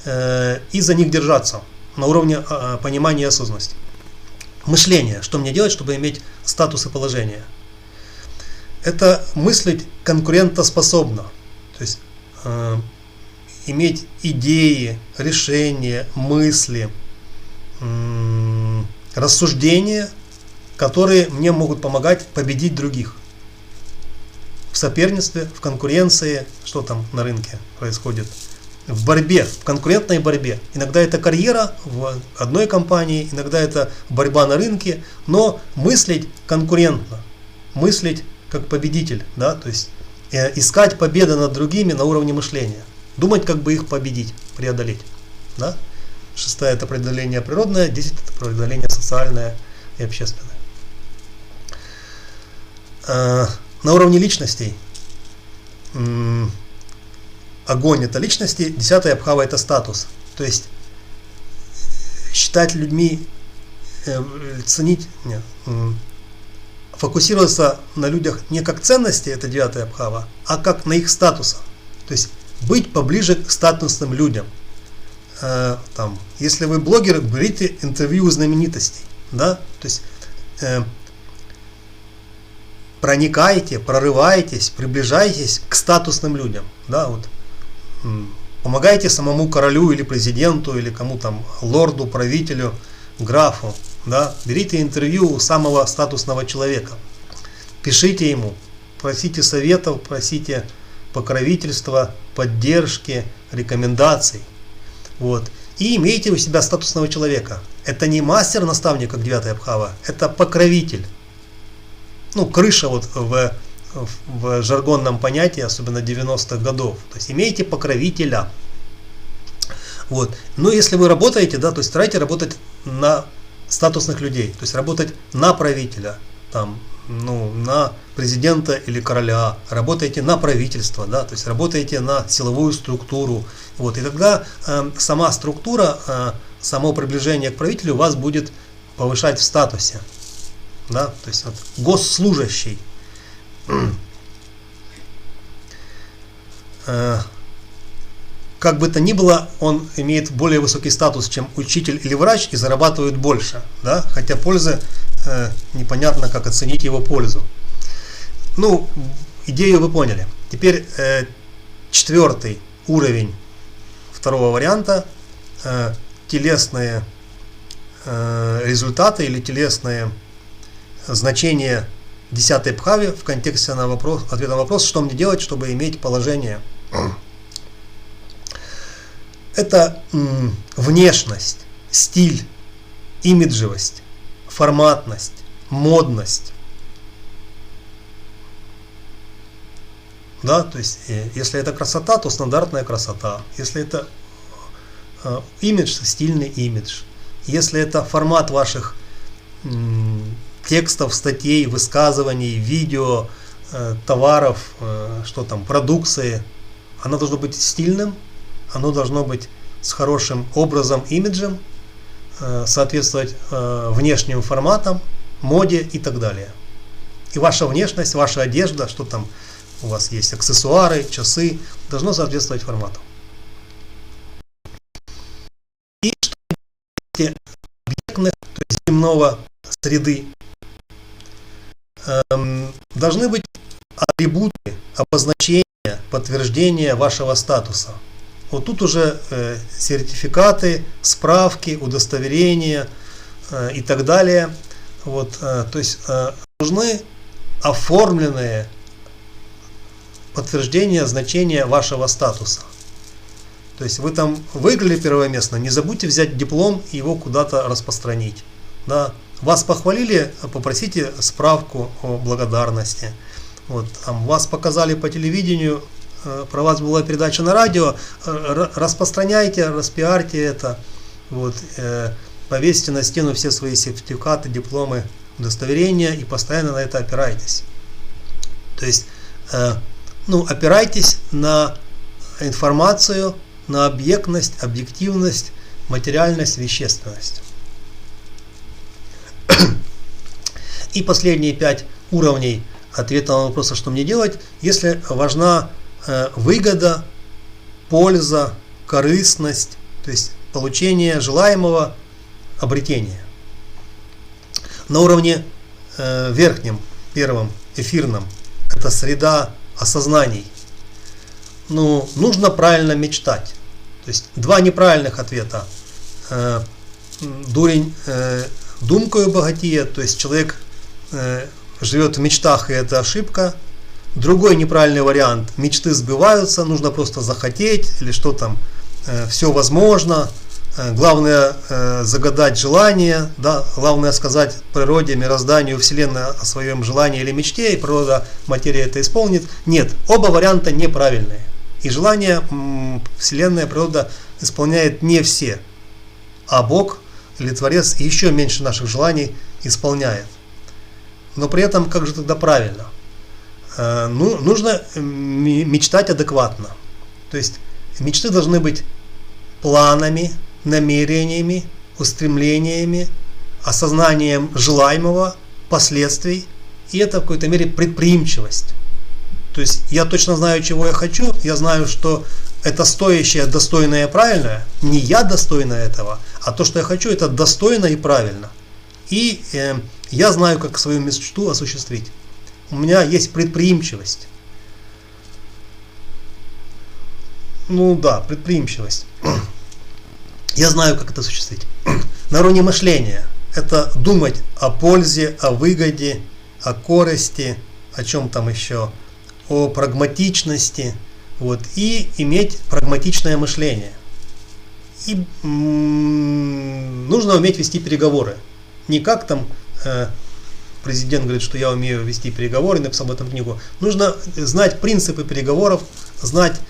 и за них держаться на уровне понимания и осознанности. Мышление. Что мне делать, чтобы иметь статус и положение? Это мыслить конкурентоспособно. То есть иметь идеи, решения, мысли, рассуждения, которые мне могут помогать победить других. В соперничестве, в конкуренции, что там на рынке происходит, в борьбе, в конкурентной борьбе. Иногда это карьера в одной компании, иногда это борьба на рынке, но мыслить конкурентно, мыслить как победитель, да, то есть искать победы над другими на уровне мышления, думать, как бы их победить, преодолеть. Да? 6 это преодоление природное, 10 это преодоление социальное и общественное. На уровне личностей огонь – это личности, 10-я абхава – это статус. То есть считать людьми, ценить, нет, фокусироваться на людях не как ценности, это 9-я абхава, а как на их статусах. То есть быть поближе к статусным людям. Если вы блогер, берите интервью у знаменитостей. Да? То есть проникайте, прорывайтесь, приближайтесь к статусным людям. Да? Вот. Помогайте самому королю или президенту, или кому там, лорду, правителю, графу. Да? Берите интервью у самого статусного человека. Пишите ему, просите советов, просите покровительства, поддержки, рекомендаций. Вот. И имейте у себя статусного человека. Это не мастер-наставник, как 9-я абхава, это покровитель. Ну, крыша вот в жаргонном понятии, особенно 90-х годов. То есть имейте покровителя. Вот. Но если вы работаете, да, то есть старайтесь работать на статусных людей, то есть работать на правителя, там, на президента или короля, работаете на правительство, да, то есть работаете на силовую структуру. Вот. И тогда сама структура, само приближение к правителю вас будет повышать в статусе. Да? То есть вот, госслужащий. Как бы то ни было, он имеет более высокий статус, чем учитель или врач, и зарабатывает больше. Да? Хотя пользы непонятно, как оценить его пользу. Ну, идею вы поняли. Теперь 4-й уровень второго варианта. Телесные результаты или телесные значения 10-й абхавы в контексте ответа на вопрос, что мне делать, чтобы иметь положение. Это внешность, стиль, имиджевость, форматность, модность. Да, то есть, если это красота, то стандартная красота. Если это имидж, стильный имидж. Если это формат ваших текстов, статей, высказываний, видео, товаров, что там, продукции, оно должно быть стильным, оно должно быть с хорошим образом, имиджем, соответствовать внешним форматам, моде и так далее. И ваша внешность, ваша одежда, что там у вас есть, аксессуары, часы, должно соответствовать формату. И что объектных, то есть земного среды, должны быть атрибуты, обозначения, подтверждения вашего статуса. Вот тут уже сертификаты, справки, удостоверения и так далее. Вот, то есть нужны оформленные подтверждения значения вашего статуса. То есть вы там выиграли первое место, не забудьте взять диплом и его куда-то распространить. Да. Вас похвалили, попросите справку о благодарности. Вот, там, вас показали по телевидению, про вас была передача на радио, распространяйте, распиарьте это, вот, повесьте на стену все свои сертификаты, дипломы, удостоверения и постоянно на это опирайтесь. То есть, опирайтесь на информацию, на объектность, объективность, материальность, вещественность. И последние 5 уровней ответа на вопрос, что мне делать, если важна выгода, польза, корыстность, то есть получение желаемого, обретения. На уровне верхнем, первом, эфирном, это среда осознаний. Нужно правильно мечтать. То есть 2 неправильных ответа. Дурень думкою богатеє, то есть человек живет в мечтах, и это ошибка. Другой неправильный вариант. Мечты сбываются, нужно просто захотеть, или что там, все возможно. Главное загадать желание, да? Главное сказать природе, мирозданию, Вселенной о своем желании или мечте, и природа, материя это исполнит. Нет, оба варианта неправильные. И желания Вселенная, природа исполняет не все, а Бог или Творец еще меньше наших желаний исполняет. Но при этом, как же тогда правильно? Нужно мечтать адекватно. То есть мечты должны быть планами, намерениями, устремлениями, осознанием желаемого, последствий, и это в какой-то мере предприимчивость. То есть я точно знаю, чего я хочу, я знаю, что это стоящее, достойное и правильное, не я достойна этого, а то, что я хочу, это достойно и правильно. И я знаю, как свою мечту осуществить. У меня есть предприимчивость. Ну да, предприимчивость. Я знаю, как это осуществить. На уровне мышления. Это думать о пользе, о выгоде, о корысти, о чем там еще, о прагматичности, вот, и иметь прагматичное мышление. И нужно уметь вести переговоры. Не как там президент говорит, что я умею вести переговоры, написал об этом книгу. Нужно знать принципы переговоров, знать,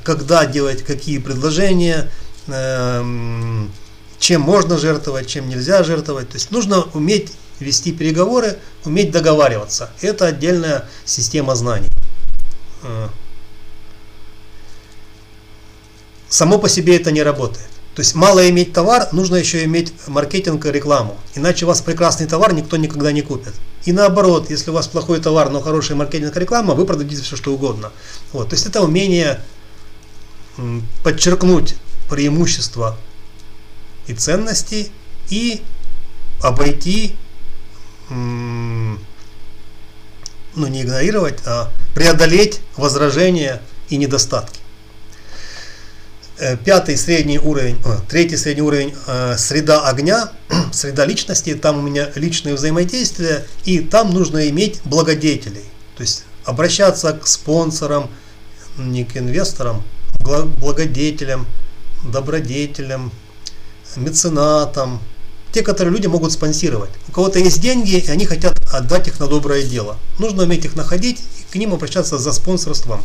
когда делать какие предложения, чем можно жертвовать, чем нельзя жертвовать. То есть нужно уметь вести переговоры, уметь договариваться. Это отдельная система знаний. Само по себе это не работает. То есть мало иметь товар, нужно еще иметь маркетинг и рекламу. Иначе у вас прекрасный товар никто никогда не купит. И наоборот, если у вас плохой товар, но хороший маркетинг и реклама, вы продадите все что угодно. Вот. То есть это умение подчеркнуть преимущества и ценности и обойти, ну не игнорировать, а преодолеть возражения и недостатки. Третий средний уровень среда огня, среда личности, там у меня личные взаимодействия, и там нужно иметь благодетелей. То есть обращаться к спонсорам, не к инвесторам, к благодетелям, добродетелям, меценатам, те, которые люди могут спонсировать. У кого-то есть деньги, и они хотят отдать их на доброе дело. Нужно уметь их находить и к ним обращаться за спонсорством.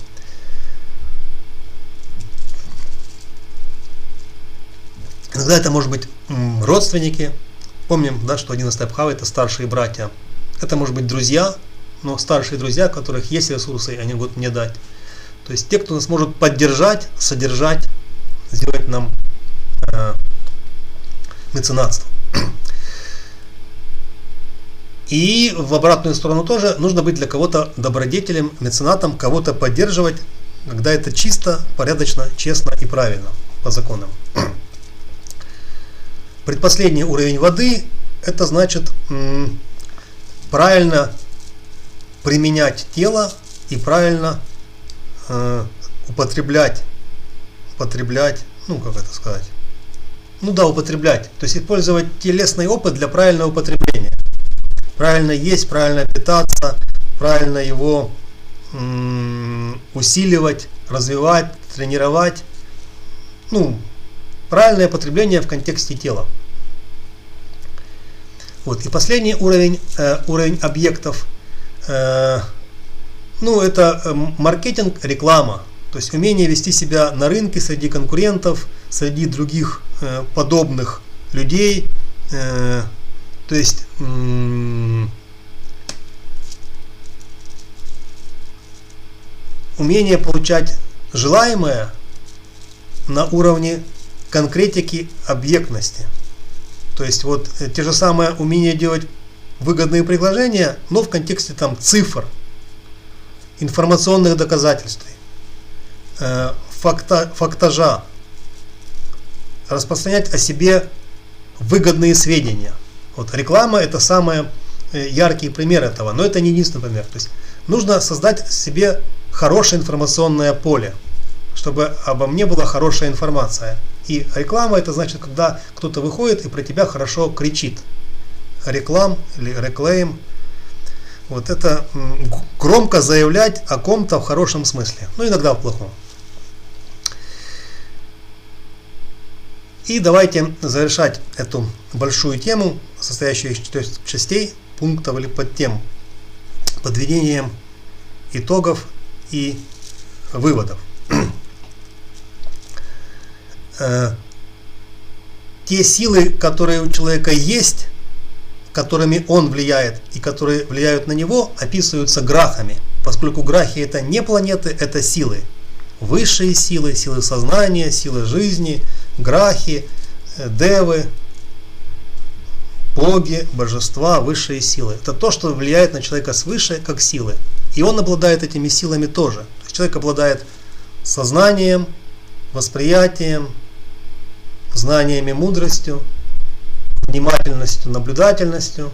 Иногда это может быть родственники. Помним, да, что 11 абхава это старшие братья. Это может быть друзья, но старшие друзья, у которых есть ресурсы, они могут мне дать. То есть те, кто нас может поддержать, содержать, сделать нам меценатство. И в обратную сторону тоже нужно быть для кого-то добродетелем, меценатом, кого-то поддерживать, когда это чисто, порядочно, честно и правильно по законам. Предпоследний уровень воды, это значит правильно применять тело и правильно употреблять, ну как это сказать, употреблять, то есть использовать телесный опыт для правильного употребления. Правильно есть, правильно питаться, правильно его усиливать, развивать, тренировать. Правильное потребление в контексте тела. Вот. И последний уровень, уровень объектов, это маркетинг, реклама. То есть умение вести себя на рынке среди конкурентов, среди других подобных людей. То есть умение получать желаемое на уровне конкретики объектности. То есть вот те же самые умения делать выгодные предложения, но в контексте там цифр, информационных доказательств, фактажа, распространять о себе выгодные сведения. Вот реклама это самый яркий пример этого, но это не единственный пример. То есть нужно создать себе хорошее информационное поле, чтобы обо мне была хорошая информация. И реклама это значит, когда кто-то выходит и про тебя хорошо кричит. Реклам или реклейм. Вот это громко заявлять о ком-то в хорошем смысле, но иногда в плохом. И давайте завершать эту большую тему, состоящую из 4 частей, пунктов или подтем, подведением итогов и выводов. Те силы, которые у человека есть, которыми он влияет и которые влияют на него, описываются грахами, поскольку грахи это не планеты, это силы. высшие силы, силы сознания, силы жизни, грахи, девы, боги, божества, высшие силы. Это то, что влияет на человека свыше, как силы. И он обладает этими силами тоже. То есть человек обладает сознанием, восприятием, знаниями, мудростью, внимательностью, наблюдательностью,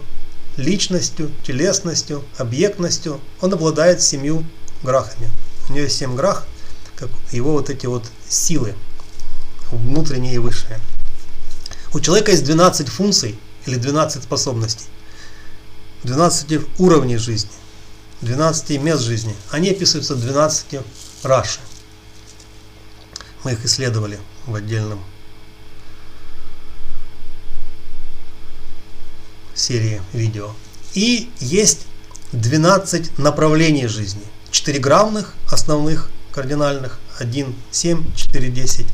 личностью, телесностью, объектностью. Он обладает 7 грахами. У него есть 7 грах, как его вот эти вот силы, внутренние и высшие. У человека есть 12 функций или 12 способностей, 12 уровней жизни, 12 мест жизни. Они описываются 12 раши. Мы их исследовали в отдельном серии видео. И есть 12 направлений жизни. 4 главных, основных, кардинальных, 1, 7, 4, 10.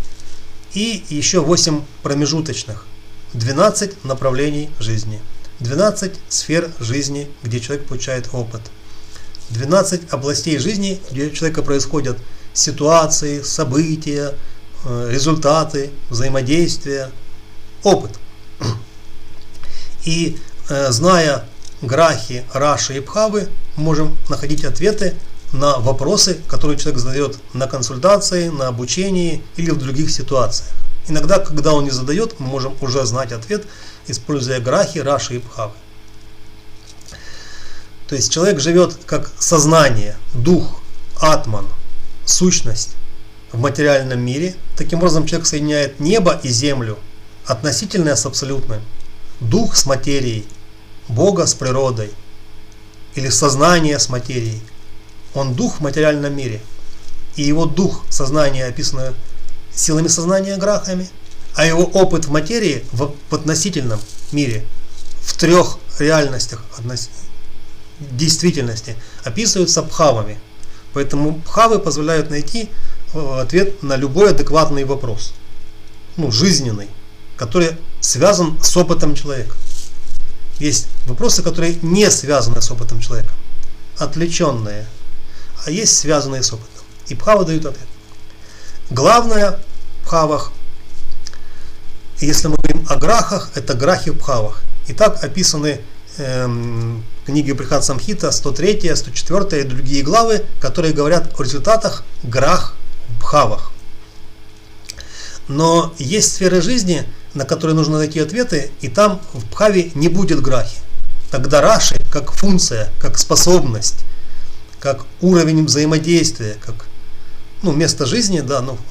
И еще 8 промежуточных. 12 направлений жизни. 12 сфер жизни, где человек получает опыт. 12 областей жизни, где у человека происходят ситуации, события, результаты, взаимодействия, опыт. И зная грахи, раши и бхавы, можем находить ответы на вопросы, которые человек задает на консультации, на обучении или в других ситуациях. Иногда, когда он не задает, мы можем уже знать ответ, используя грахи, раши и бхавы. То есть человек живет как сознание, дух, атман, сущность в материальном мире. Таким образом, человек соединяет небо и землю, относительное с абсолютным, дух с материей, Бога с природой или сознание с материей. Он дух в материальном мире. И его дух, сознание описано силами сознания грахами, а его опыт в материи в относительном мире, в 3 реальностях действительности, описываются бхавами. Поэтому бхавы позволяют найти ответ на любой адекватный вопрос, жизненный, который связан с опытом человека. Есть вопросы, которые не связаны с опытом человека, отвлеченные, а есть связанные с опытом. И бхавы дают ответ. Главное в бхавах, если мы говорим о грахах, это грахи в бхавах. И так описаны книги Брихат Самхита 103, 104 и другие главы, которые говорят о результатах грах в бхавах. Но есть сферы жизни, на которые нужно найти ответы, и там в бхаве не будет грахи. Тогда раши, как функция, как способность, как уровень взаимодействия, как место жизни,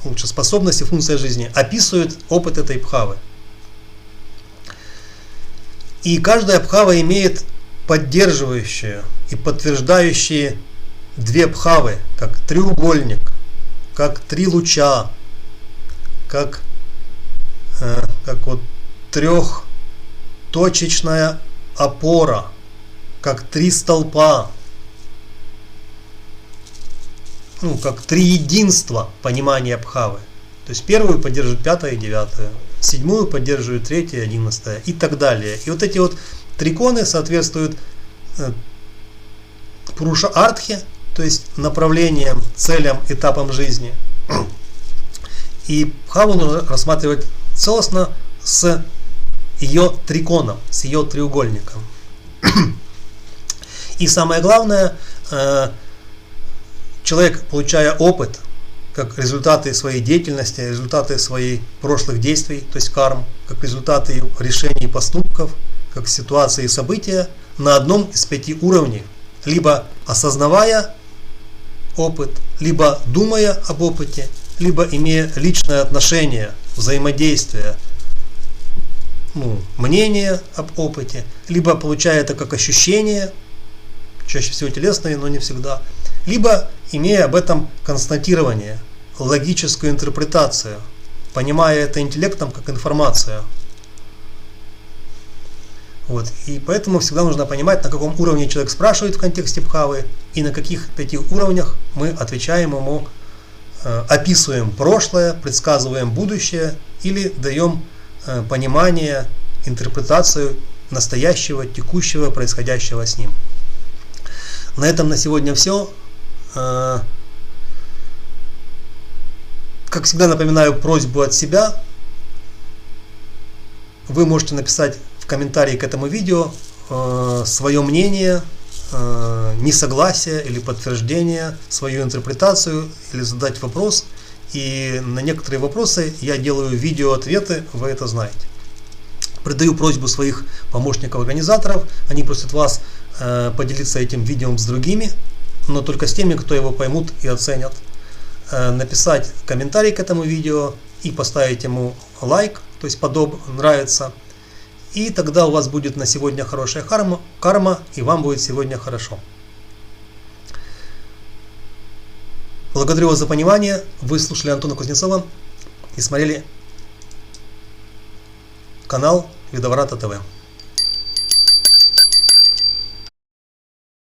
лучше способность и функция жизни, описывают опыт этой бхавы. И каждая бхава имеет поддерживающие и подтверждающие 2 бхавы, как треугольник, как 3 луча, как 3-точечная опора, как 3 столпа, как 3 единства понимания бхавы. То есть 1-ю поддерживают 5-я и 9-я, 7-ю поддерживают 3-я и 11-я и так далее. И вот эти вот триконы соответствуют Пуруша Артхе, то есть направлениям, целям, этапам жизни. И бхаву нужно рассматривать целостно с ее триконом, с ее треугольником. И самое главное, человек, получая опыт, как результаты своей деятельности, результаты своих прошлых действий, то есть карм, как результаты решений и поступков, как ситуации и события, на одном из 5 уровней, либо осознавая опыт, либо думая об опыте, либо имея личное отношение, взаимодействие, мнение об опыте, либо получая это как ощущение, чаще всего телесное, но не всегда, либо имея об этом констатирование, логическую интерпретацию, понимая это интеллектом как информацию. И поэтому всегда нужно понимать, на каком уровне человек спрашивает в контексте бхавы, и на каких 5 уровнях мы отвечаем ему, описываем прошлое, предсказываем будущее или даем понимание, интерпретацию настоящего, текущего, происходящего с ним. На этом на сегодня все. Как всегда напоминаю просьбу от себя. Вы можете написать в комментарии к этому видео свое мнение, несогласие или подтверждение, свою интерпретацию или задать вопрос. И на некоторые вопросы я делаю видео-ответы, вы это знаете. Придаю просьбу своих помощников-организаторов, они просят вас поделиться этим видео с другими, но только с теми, кто его поймут и оценят. Написать комментарий к этому видео и поставить ему лайк, то есть нравится. И тогда у вас будет на сегодня хорошая карма, и вам будет сегодня хорошо. Благодарю вас за понимание. Вы слушали Антона Кузнецова и смотрели канал Видоврата ТВ.